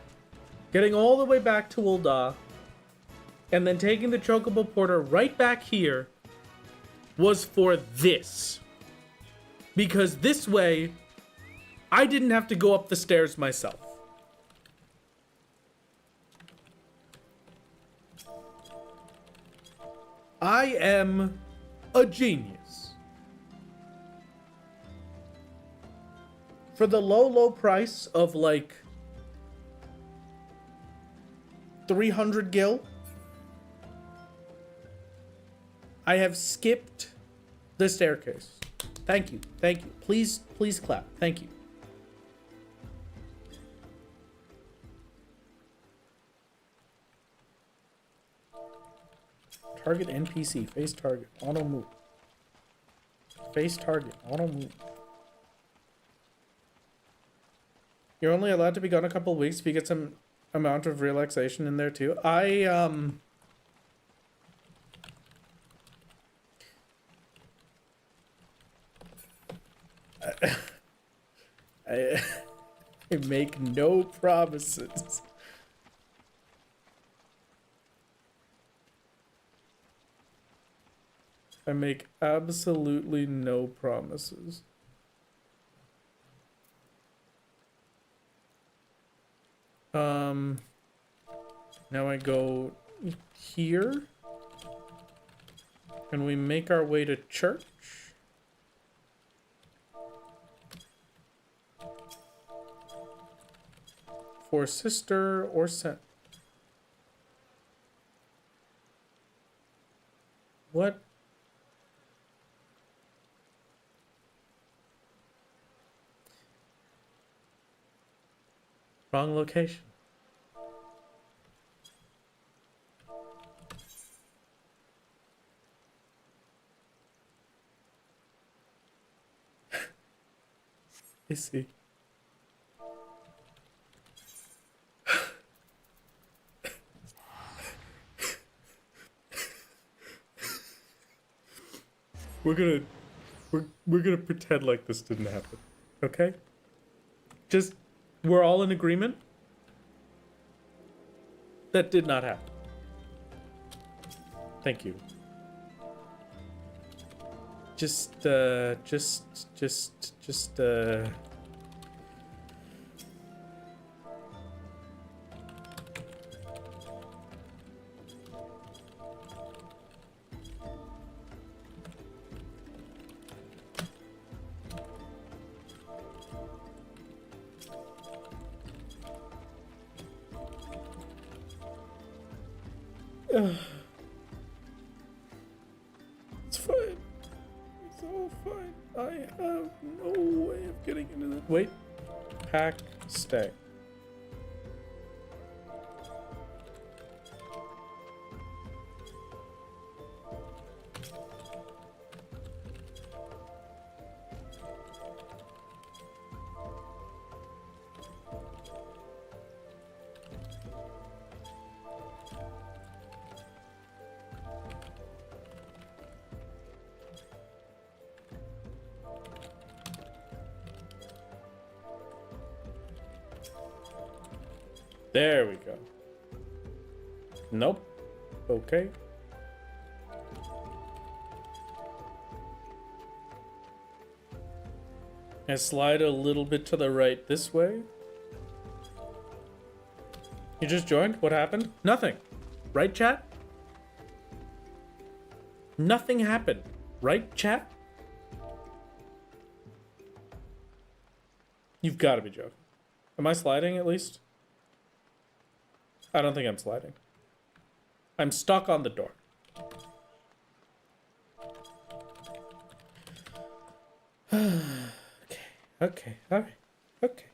getting all the way back to Ul'dah, and then taking the Chocobo Porter right back here, was for this. Because this way, I didn't have to go up the stairs myself. I am a genius. For the low price of like 300 gil, I have skipped the staircase. Thank you. Thank you. Please clap. Thank you. Target NPC. Face target. Auto move. Face target. Auto move. You're only allowed to be gone a couple weeks if you get some amount of relaxation in there too. I make no promises. I make absolutely no promises. Now I go here. And we make our way to church. For sister or son. What? Wrong location. I see. We're gonna pretend like this didn't happen, okay? Just, we're all in agreement. That did not happen. Thank you. Just it's fine. It's all fine. I have no way of getting into this. Wait. Pack. Stay. There we go. Nope. Okay. I slide a little bit to the right this way. You just joined? What happened? Nothing. Right, chat? Nothing happened. Right, chat? You've got to be joking. Am I sliding at least? I don't think I'm sliding. I'm stuck on the door. Okay, alright, okay.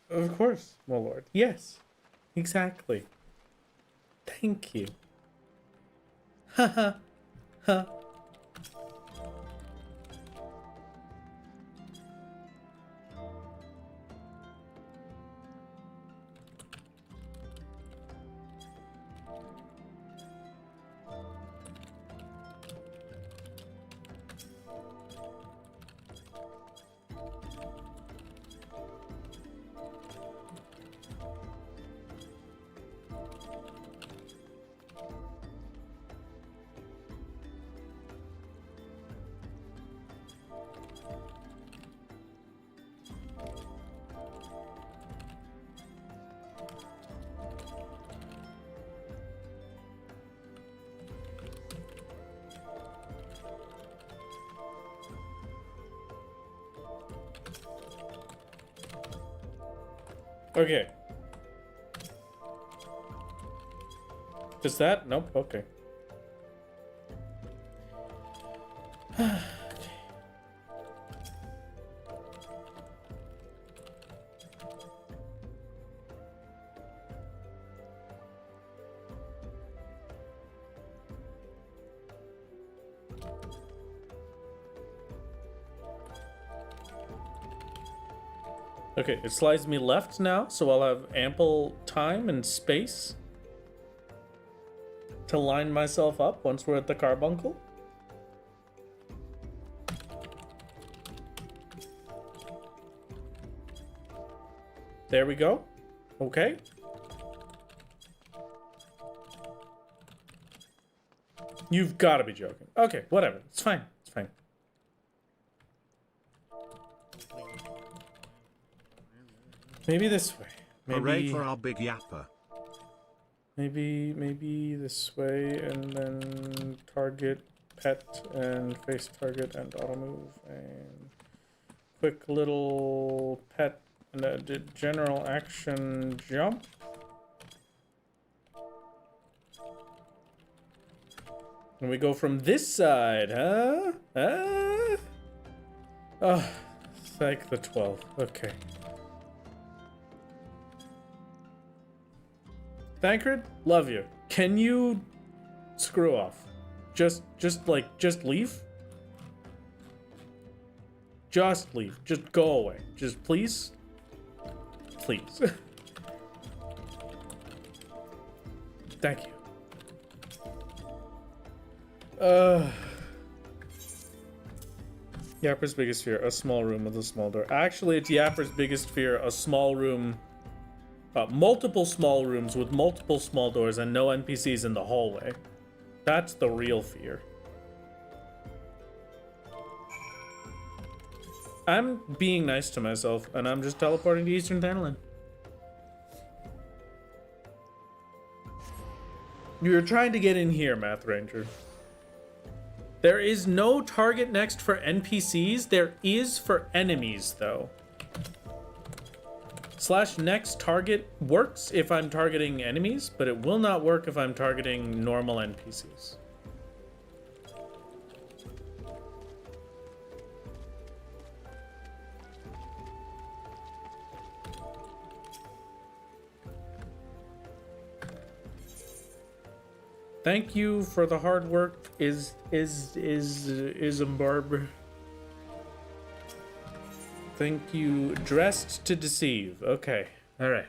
Of course, my lord. Yes, exactly. Thank you. Ha ha ha. Okay. Does that? Nope. Okay. Okay, it slides me left now, so I'll have ample time and space to line myself up once we're at the carbuncle. There we go. Okay. You've got to be joking. Okay, whatever. It's fine. It's fine. Maybe this way. Hooray for our big yapper. Maybe this way, and then target, pet, and face target, and auto move, and quick little pet, and a general action jump. And we go from this side, huh? Oh, thank the 12. Okay. Thancred, love you. Can you screw off? Just leave? Just leave. Just go away. Just please? Please. Thank you. Yapper's biggest fear, a small room with a small door. Actually, it's Yapper's biggest fear, a small room... multiple small rooms with multiple small doors and no NPCs in the hallway. That's the real fear. I'm being nice to myself, and I'm just teleporting to Eastern Thanalan. You're trying to get in here, Math Ranger. There is no target next for NPCs. There is for enemies, though. / next target works if I'm targeting enemies, but it will not work if I'm targeting normal NPCs. Thank you for the hard work, is Barb. Thank you. Dressed to deceive. Okay. All right.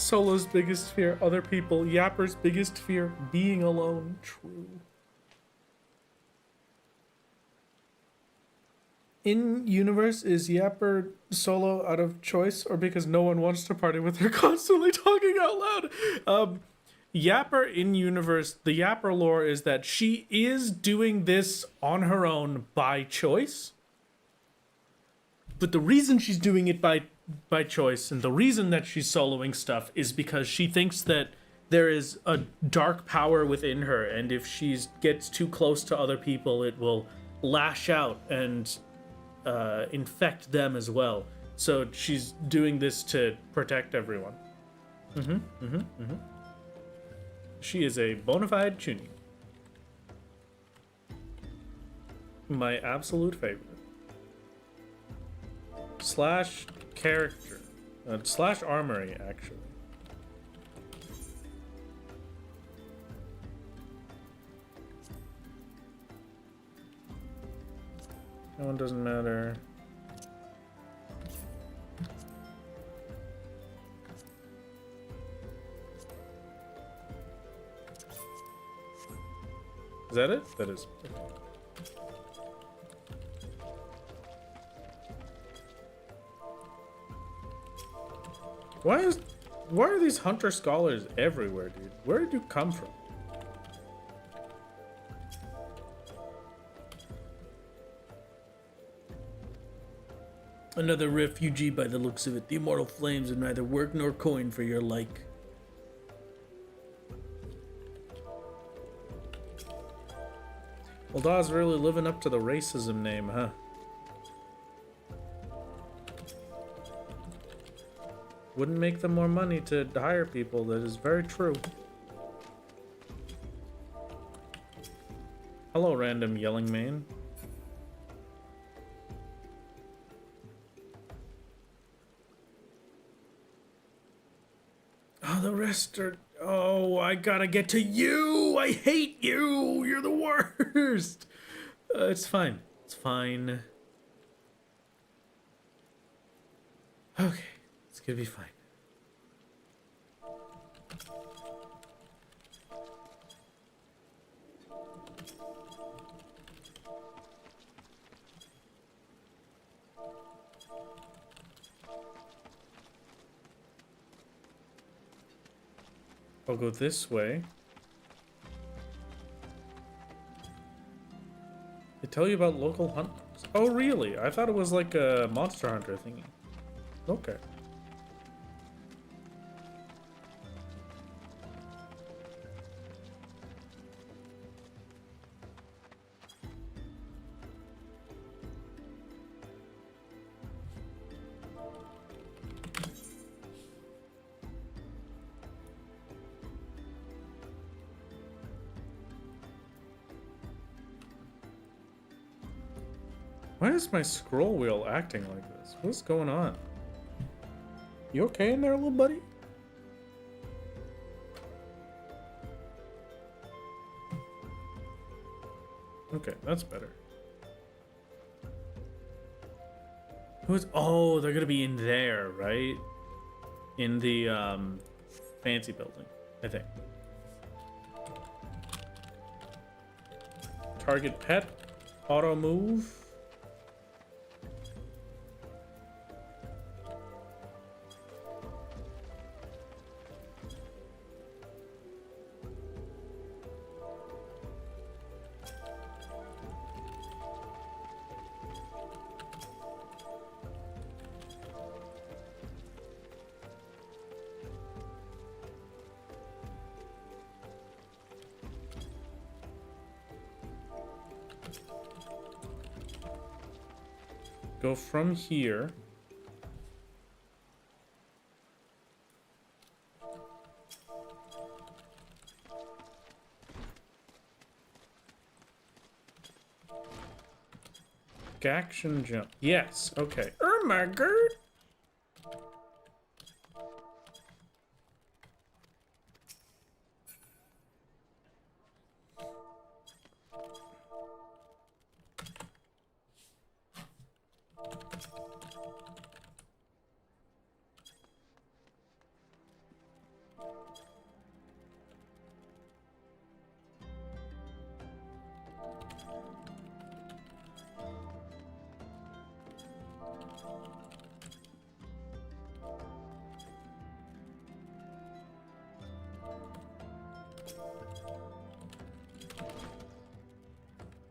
Solo's biggest fear, other people. Yapper's biggest fear, being alone. True. In universe, is Yapper solo out of choice or because no one wants to party with her constantly talking out loud? Yapper in universe, the Yapper lore is that she is doing this on her own by choice. But the reason she's doing it by choice and the reason that she's soloing stuff is because she thinks that there is a dark power within her, and if she gets too close to other people, it will lash out and infect them as well. So she's doing this to protect everyone. She is a bona fide chunin. My absolute favorite. Slash character. Slash armory, actually. That one doesn't matter. Is that it? That is. Why are these hunter scholars everywhere, dude? Where did you come from? Another refugee by the looks of it. The immortal flames are neither work nor coin for your like. Well, Daw's really living up to the racism name, huh? Wouldn't make them more money to hire people. That is very true. Hello, random yelling man. Oh, the rest are... Oh, I gotta get to you! I hate you! You're the worst! It's fine. It's fine. Okay. It's gonna be fine. I'll go this way. They tell you about local hunters. Oh, really? I thought it was like a monster hunter thingy. Okay. Why is my scroll wheel acting like this? What's going on? You okay in there, little buddy? Okay, that's better. Who's... Oh, they're gonna be in there, right? In the, fancy building, I think. Target pet. Auto move. Go from here. Action jump. Yes, okay. Oh my god.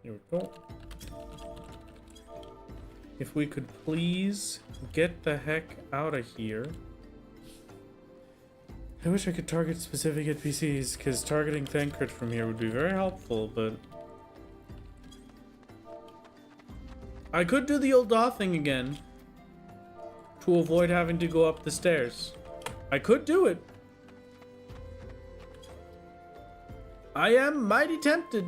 Here we go. If we could please get the heck out of here. I wish I could target specific NPCs, because targeting Thancred from here would be very helpful, but... I could do the old Daw thing again to avoid having to go up the stairs. I could do it. I am mighty tempted.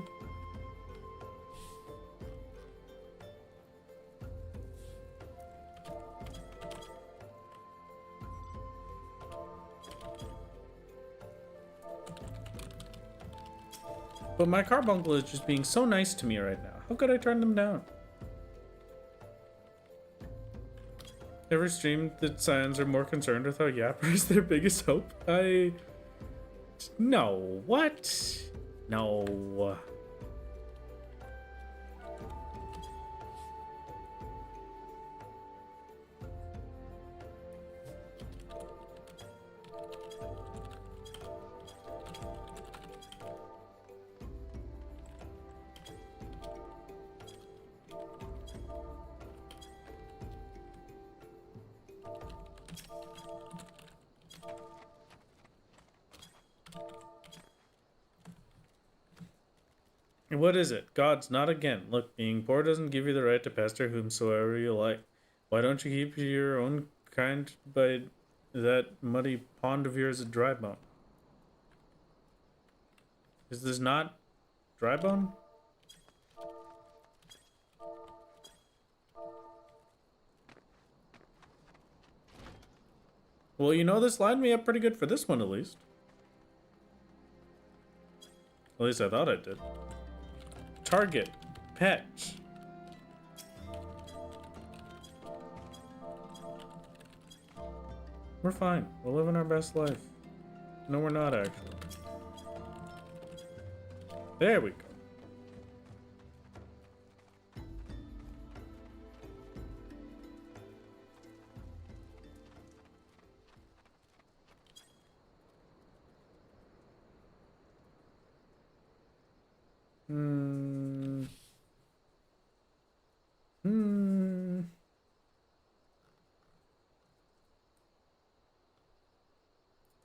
But my carbuncle is just being so nice to me right now. How could I turn them down? Ever streamed that Scions are more concerned with how Yapper is their biggest hope? No. What? No. What is it? Gods, not again. Look, being poor doesn't give you the right to pester whomsoever you like. Why don't you keep your own kind by that muddy pond of yours a dry bone? Is this not dry bone? Well, you know, this lined me up pretty good for this one, at least. At least I thought I did. Target. Pet. We're fine. We're living our best life. No, we're not, actually. There we go.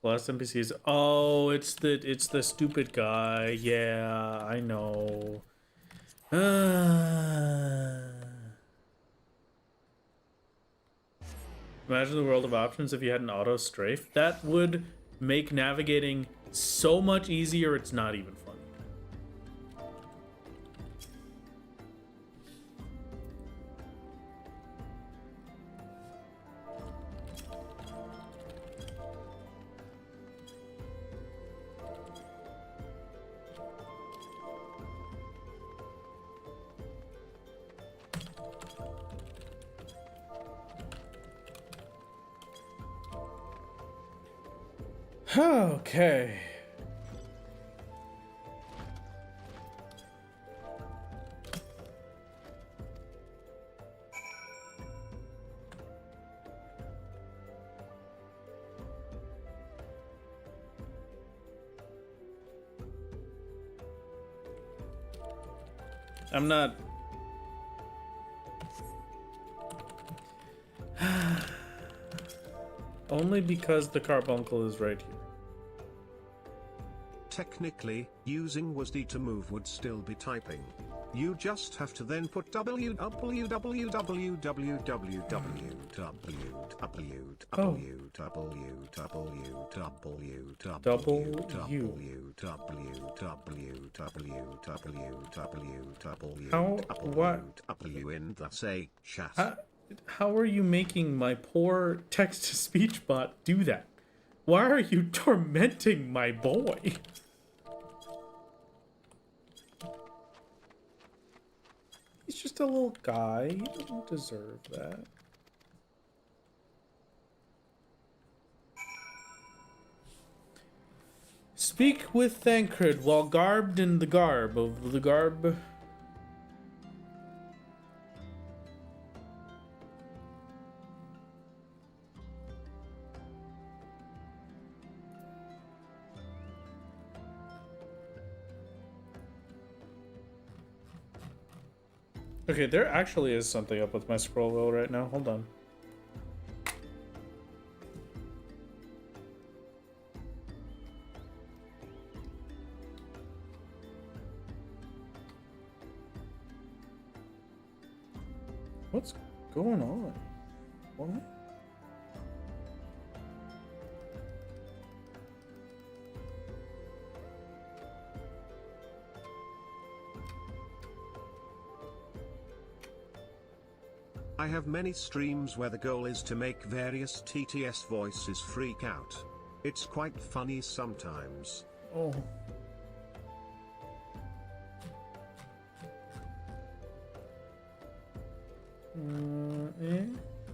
Last NPCs. Oh, it's the stupid guy. Yeah, I know. Imagine the world of options if you had an auto strafe. That would make navigating so much easier. It's not even funny. Okay. I'm not... Only because the carbuncle is right here. Technically, using WASD to move would still be typing. You just have to then put in the say chat. How are you making my poor text-to-speech bot do that? Why are you tormenting my boy? He's just a little guy. He doesn't deserve that. Speak with Thancred while garbed in the garb of the garb. Okay, there actually is something up with my scroll wheel right now. Hold on. What's going on? What? I have many streams where the goal is to make various TTS voices freak out. It's quite funny sometimes. Oh.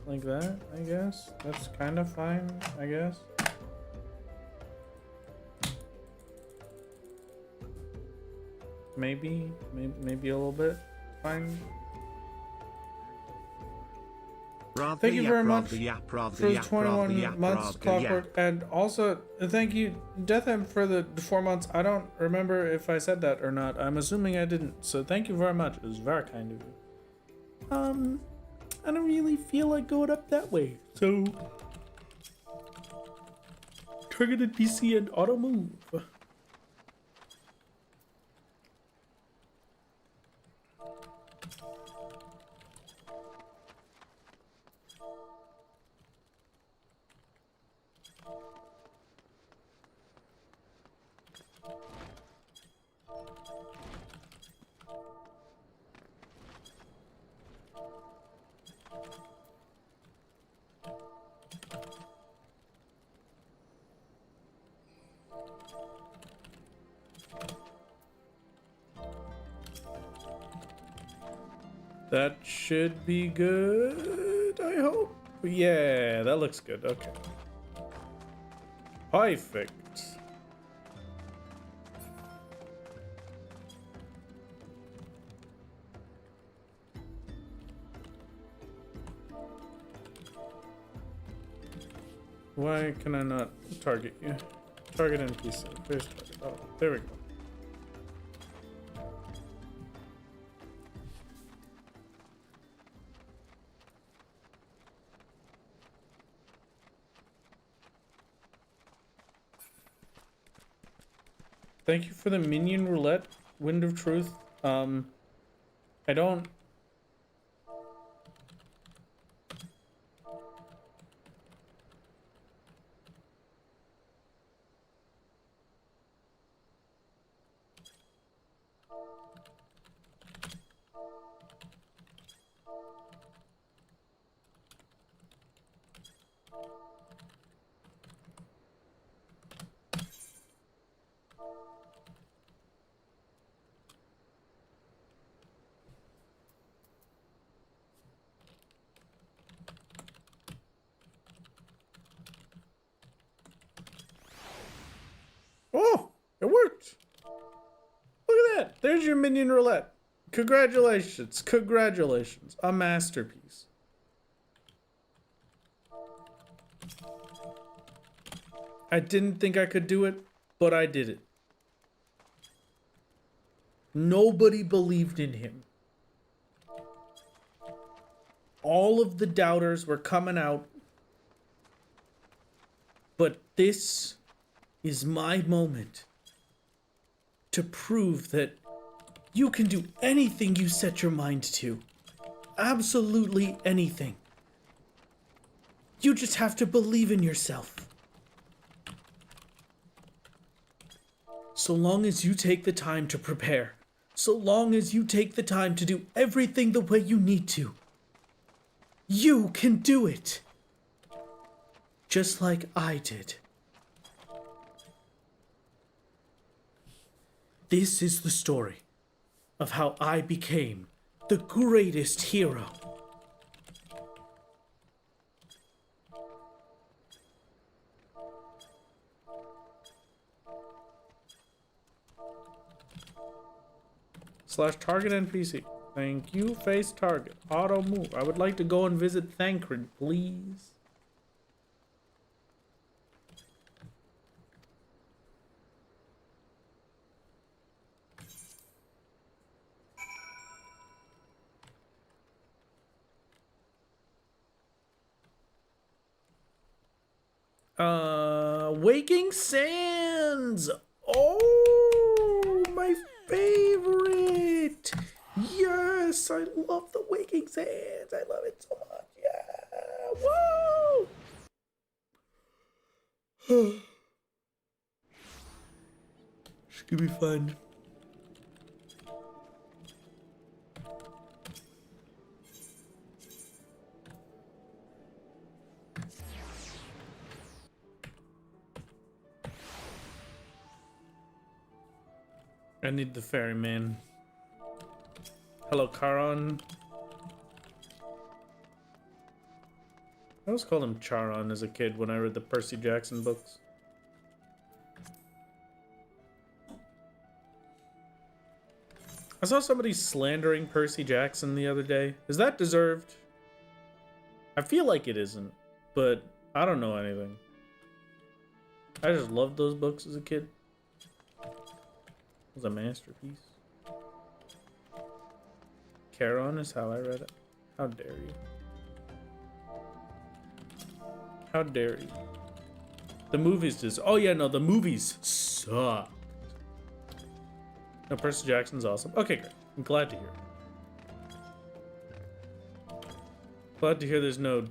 Like that, I guess. That's kind of fine, I guess. Maybe a little bit fine. Thank you very much for the 21 months, Clockwork, and also thank you, Deathem, for the 4 months. I don't remember if I said that or not. I'm assuming I didn't, so thank you very much. It was very kind of you. I don't really feel like going up that way, so targeted PC and auto move. That should be good, I hope. Yeah, that looks good. Okay. Perfect. Why can I not target you? Target NPC. There's target. Oh, there we go. Thank you for the minion roulette, Wind of Truth. I don't... Oh, it worked. Look at that. There's your minion roulette. Congratulations. Congratulations. A masterpiece. I didn't think I could do it, but I did it. Nobody believed in him. All of the doubters were coming out. But this is my moment to prove that you can do anything you set your mind to. Absolutely anything. You just have to believe in yourself. So long as you take the time to prepare, so long as you take the time to do everything the way you need to, you can do it. Just like I did. This is the story of how I became the greatest hero. / target NPC. Thank you, face target. Auto move. I would like to go and visit Thancred, please. Waking Sands. Oh, my favorite. Yes, I love the Waking Sands. I love it so much. Yeah. Woo. It's gonna be fun. I need the ferryman. Hello, Charon. I always called him Charon as a kid when I read the Percy Jackson books. I saw somebody slandering Percy Jackson the other day. Is that deserved? I feel like it isn't, but I don't know anything. I just loved those books as a kid. It was a masterpiece. Charon is how I read it. How dare you? How dare you? The movies just... Oh yeah, no, the movies suck. No, Percy Jackson's awesome. Okay, great. I'm glad to hear. Glad to hear there's no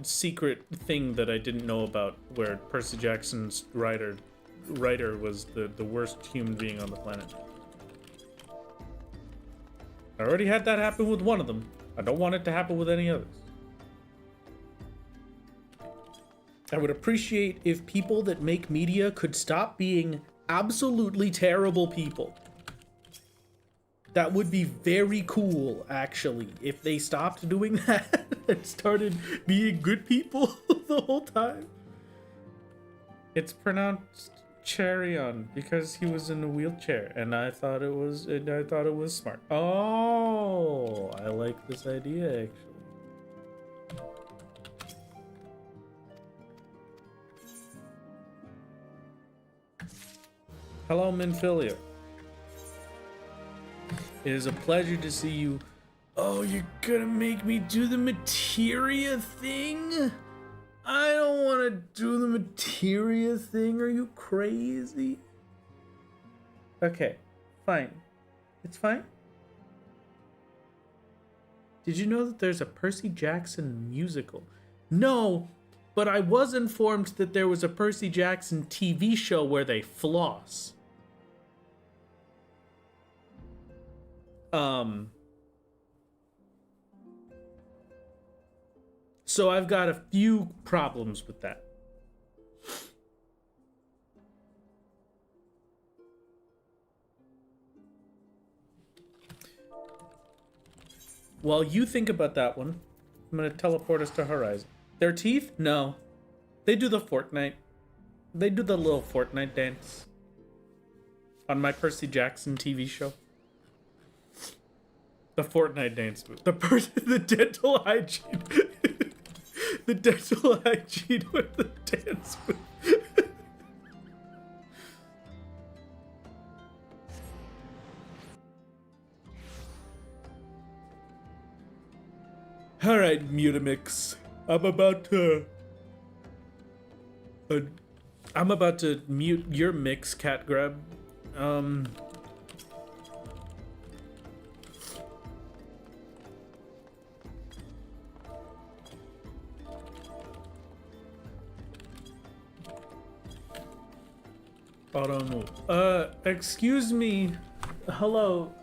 secret thing that I didn't know about where Percy Jackson's writer was the worst human being on the planet. I already had that happen with one of them. I don't want it to happen with any others. I would appreciate if people that make media could stop being absolutely terrible people. That would be very cool, actually, if they stopped doing that and started being good people the whole time. It's pronounced Charion because he was in a wheelchair, and I thought it was smart. Oh, I like this idea actually. Hello, Minfilia. It is a pleasure to see you. Oh, you're gonna make me do the materia thing? I don't want to do the materia thing. Are you crazy? Okay, fine. It's fine. Did you know that there's a Percy Jackson musical? No, but I was informed that there was a Percy Jackson TV show where they floss. So I've got a few problems with that. While you think about that one, I'm gonna teleport us to Horizon. Their teeth? No. They do the Fortnite. They do the little Fortnite dance on my Percy Jackson TV show. The Fortnite dance move. The dental hygiene. The dental hygiene with the dance move. Alright, Mutamix. I'm about to mute your mix, cat grab. Auto move. Excuse me. Hello.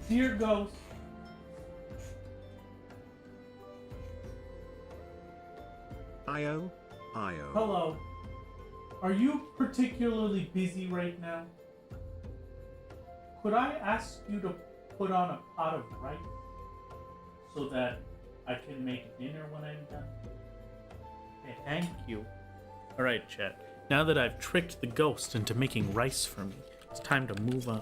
Dear ghost. Io. Hello. Are you particularly busy right now? Could I ask you to put on a pot of rice so that I can make dinner when I'm done? Okay, thank you. Alright, chat. Now that I've tricked the ghost into making rice for me, it's time to move on.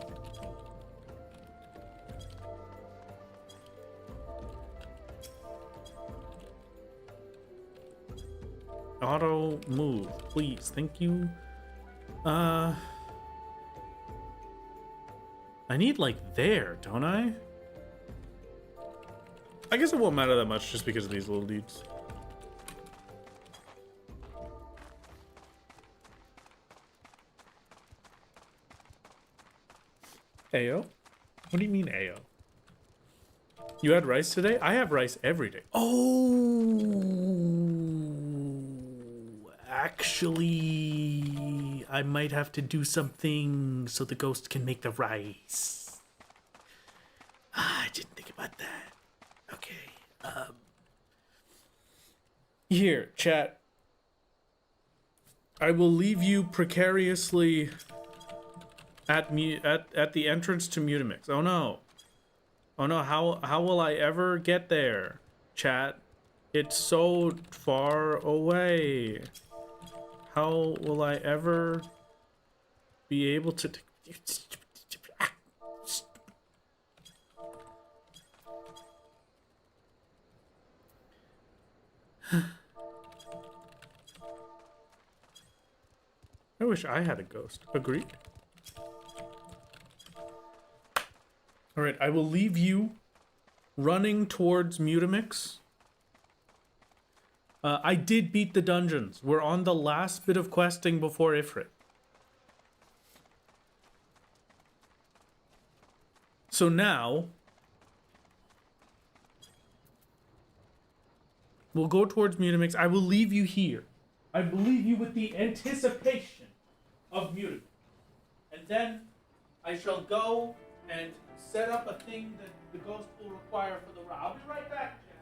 Auto move, please. Thank you. I need like there, don't I? I guess it won't matter that much just because of these little dudes. Ayo? What do you mean Ayo? You had rice today? I have rice every day. Oh, actually, I might have to do something so the ghost can make the rice. I didn't think about that. Okay. Here, chat. I will leave you precariously at the entrance to Mutamix. Oh no. Oh no, how will I ever get there? Chat. It's so far away. How will I ever be able to I wish I had a ghost. Agreed. Alright, I will leave you running towards Mutamix. I did beat the dungeons. We're on the last bit of questing before Ifrit. So now, we'll go towards Mutamix. I will leave you here. I will leave you with the anticipation of Mutamix. And then I shall go and set up a thing that the ghost will require for the ride. I'll be right back, Jack.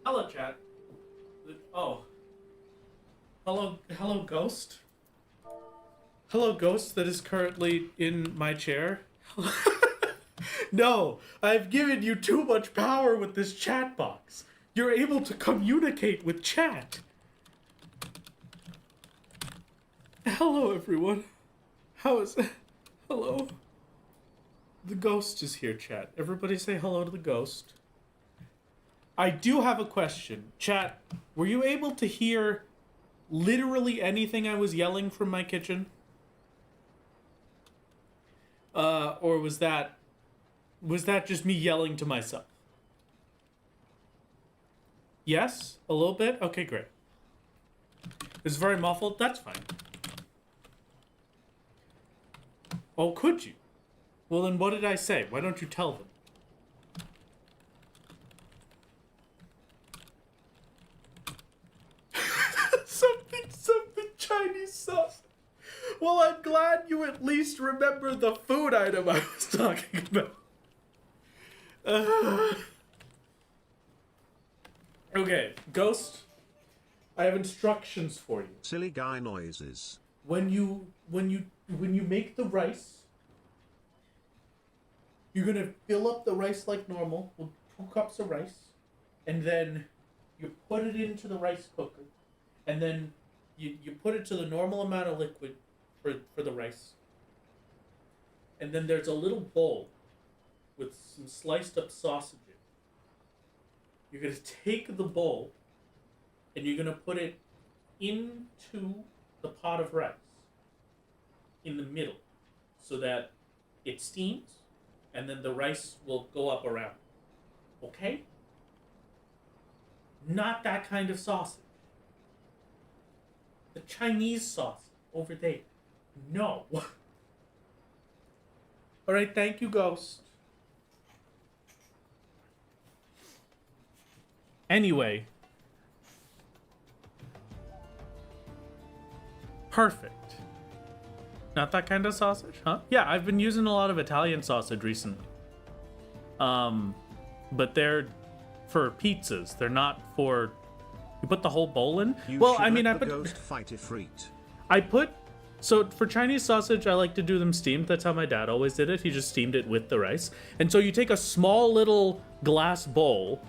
Hello, chat. Oh. Hello, ghost. Hello, ghost that is currently in my chair. No, I've given you too much power with this chat box. You're able to communicate with chat. Hello, everyone. How is... Hello? The ghost is here, chat. Everybody say hello to the ghost. I do have a question. Chat, were you able to hear literally anything I was yelling from my kitchen? Or was that just me yelling to myself? Yes? A little bit? Okay, great. It's very muffled. That's fine. Oh, could you? Well, then what did I say? Why don't you tell them? something Chinese sauce. Well, I'm glad you at least remember the food item I was talking about. Okay, Ghost, I have instructions for you. Silly guy noises. When you make the rice, you're gonna fill up the rice like normal with 2 cups of rice, and then you put it into the rice cooker, and then you put it to the normal amount of liquid for the rice. And then there's a little bowl with some sliced up sausage in it. You're gonna take the bowl and you're gonna put it into the pot of rice in the middle so that it steams and then the rice will go up around. Okay? Not that kind of sausage. The Chinese sauce over there. No. Alright, thank you, Ghost. Anyway. Perfect. Not that kind of sausage, huh? Yeah, I've been using a lot of Italian sausage recently. But they're for pizzas. They're not for... You put the whole bowl in? Well, I mean, I put... Ghost fight Ifrit. I put... So for Chinese sausage, I like to do them steamed. That's how my dad always did it. He just steamed it with the rice. And so you take a small little glass bowl,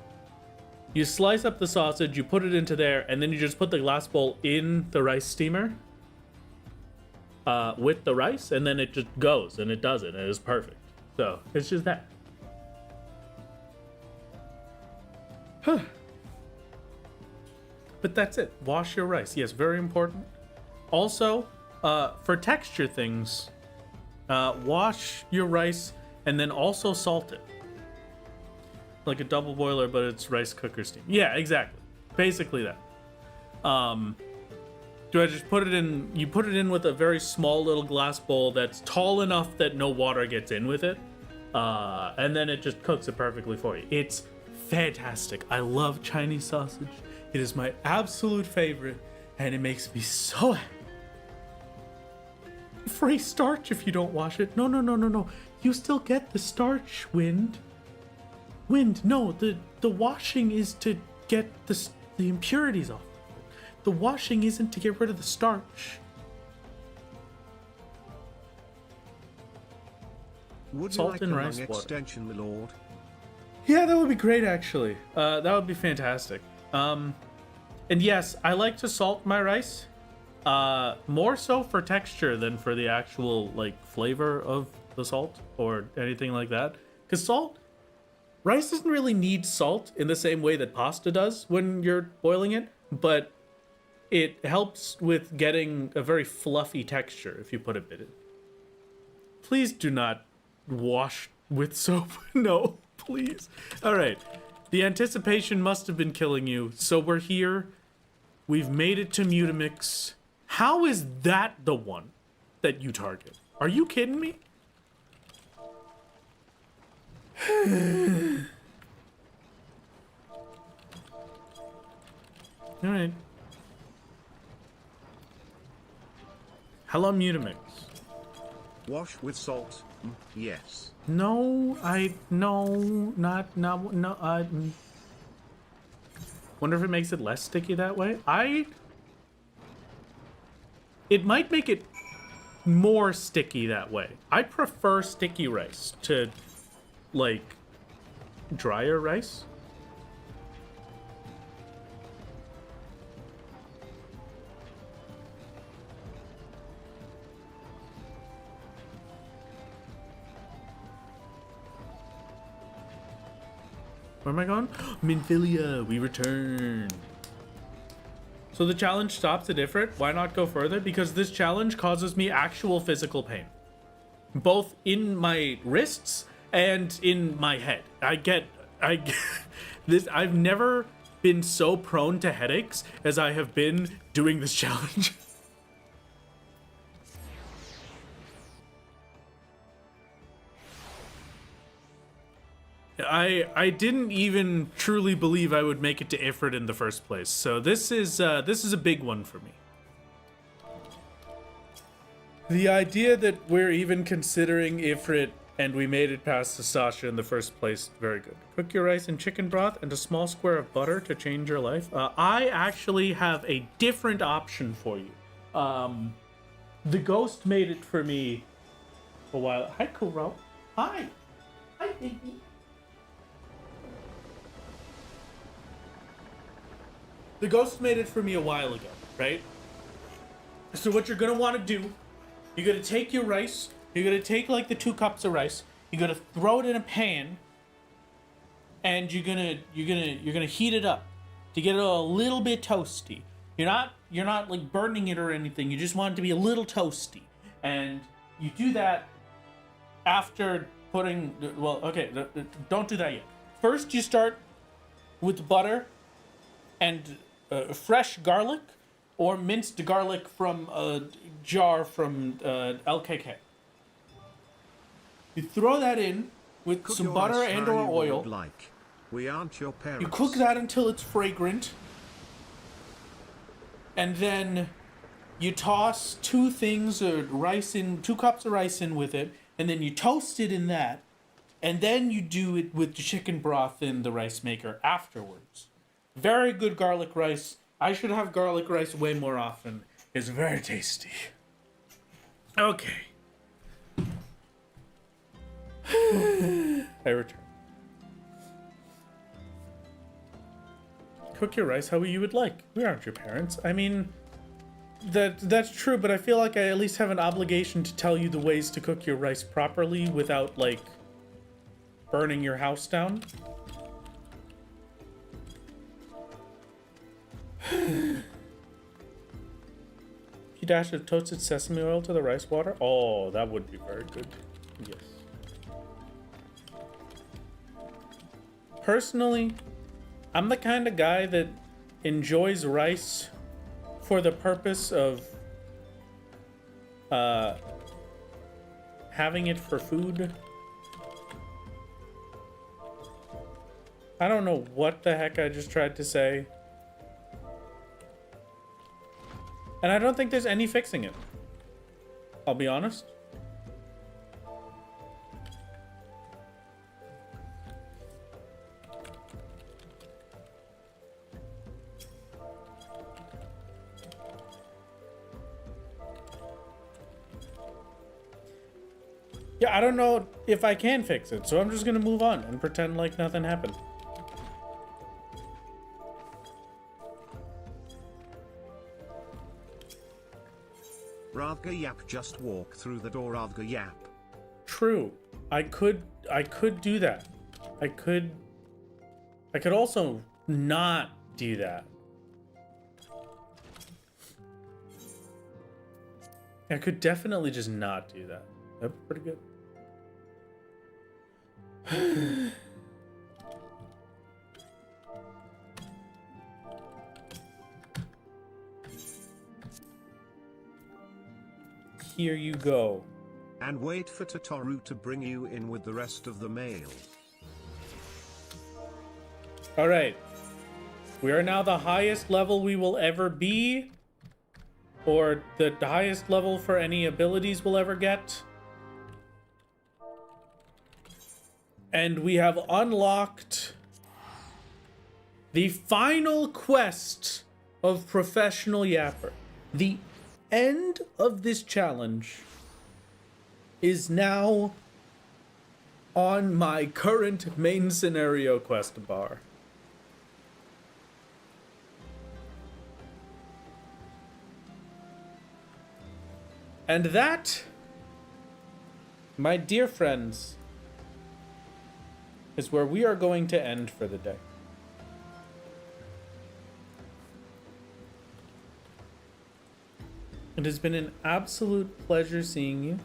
you slice up the sausage, you put it into there, and then you just put the glass bowl in the rice steamer with the rice, and then it just goes, and it does it, and it is perfect. So it's just that. But that's it. Wash your rice. Yes, very important. Also, for texture things, wash your rice and then also salt it. Like a double boiler, but it's rice cooker steam. Yeah, exactly. Basically that. Do I just put it in? You put it in with a very small little glass bowl that's tall enough that no water gets in with it. And then it just cooks it perfectly for you. It's fantastic. I love Chinese sausage. It is my absolute favorite, and it makes me so happy. Free starch if you don't wash it. No. You still get the starch, Wind. No, the washing is to get the impurities off. The washing isn't to get rid of the starch. Would Salt you like and a rice long water. extension, my lord? Yeah, that would be great, actually. That would be fantastic. And yes, I like to salt my rice. More so for texture than for the actual, like, flavor of the salt or anything like that. Because rice doesn't really need salt in the same way that pasta does when you're boiling it, but it helps with getting a very fluffy texture if you put a bit in. Please do not wash with soap. No, please. All right. The anticipation must have been killing you, so we're here. We've made it to Mutamix. How is that the one that you target? Are you kidding me? All right. Hello, Mutamix. Wash with salt. Yes. No. Wonder if it makes it less sticky that way. It might make it more sticky that way. I prefer sticky rice to, like, drier rice. Where am I going? Minfilia, we return. So the challenge stops at Ifrit. Why not go further? Because this challenge causes me actual physical pain. Both in my wrists and in my head. I get this. I've never been so prone to headaches as I have been doing this challenge. I didn't even truly believe I would make it to Ifrit in the first place, so this is a big one for me. The idea that we're even considering Ifrit and we made it past the Sasha in the first place, very good. Cook your rice in chicken broth and a small square of butter to change your life. I actually have a different option for you. The ghost made it for me a while. Hi, Kuro. Hi. Hi, baby. The ghost made it for me a while ago, right? So what you're gonna want to do, you're gonna take your rice. You're gonna take like the 2 cups of rice. You're gonna throw it in a pan, and you're gonna heat it up to get it a little bit toasty. You're not like burning it or anything. You just want it to be a little toasty, and you do that after putting. Well, okay, don't do that yet. First, you start with butter and fresh garlic or minced garlic from a jar from LKK. You throw that in with Cook some your butter rice and how or you oil. would like. We aren't your parents. You cook that until it's fragrant. And then you toss 2 things of rice in, 2 cups of rice in with it, and then you toast it in that. And then you do it with the chicken broth in the rice maker afterwards. Very good garlic rice. I should have garlic rice way more often. It's very tasty. Okay. I return. Cook your rice how you would like. We aren't your parents. I mean, that's true, but I feel like I at least have an obligation to tell you the ways to cook your rice properly without, like, burning your house down. You dash of toasted sesame oil to the rice water? Oh, that would be very good. Yes. Personally, I'm the kind of guy that enjoys rice for the purpose of having it for food. I don't know what the heck I just tried to say. And I don't think there's any fixing it. I'll be honest. Yeah, I don't know if I can fix it, so I'm just gonna move on and pretend like nothing happened. Radga Yap, just walk through the door, Radga Yap. True. I could do that. I could also not do that. I could definitely just not do that. That'd be pretty good. Here you go. And wait for Totoro to bring you in with the rest of the mail. Alright. We are now the highest level we will ever be. Or the highest level for any abilities we'll ever get. And we have unlocked the final quest of Professional Yapper. The end of this challenge is now on my current main scenario quest bar. And that, my dear friends, is where we are going to end for the day. It has been an absolute pleasure seeing you.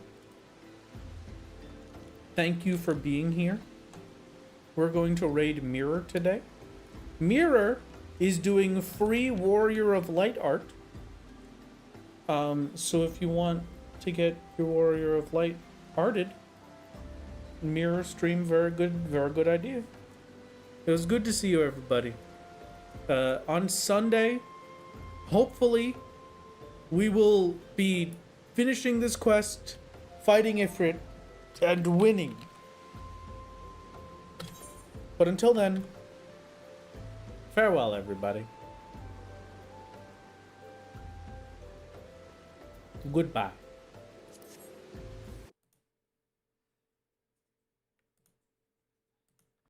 Thank you for being here. We're going to raid Mirror today. Mirror is doing free Warrior of Light art. So if you want to get your Warrior of Light arted, mirror stream, very good idea. It was good to see you, everybody. On Sunday, hopefully, we will be finishing this quest, fighting Ifrit, and winning. But until then, farewell, everybody. Goodbye.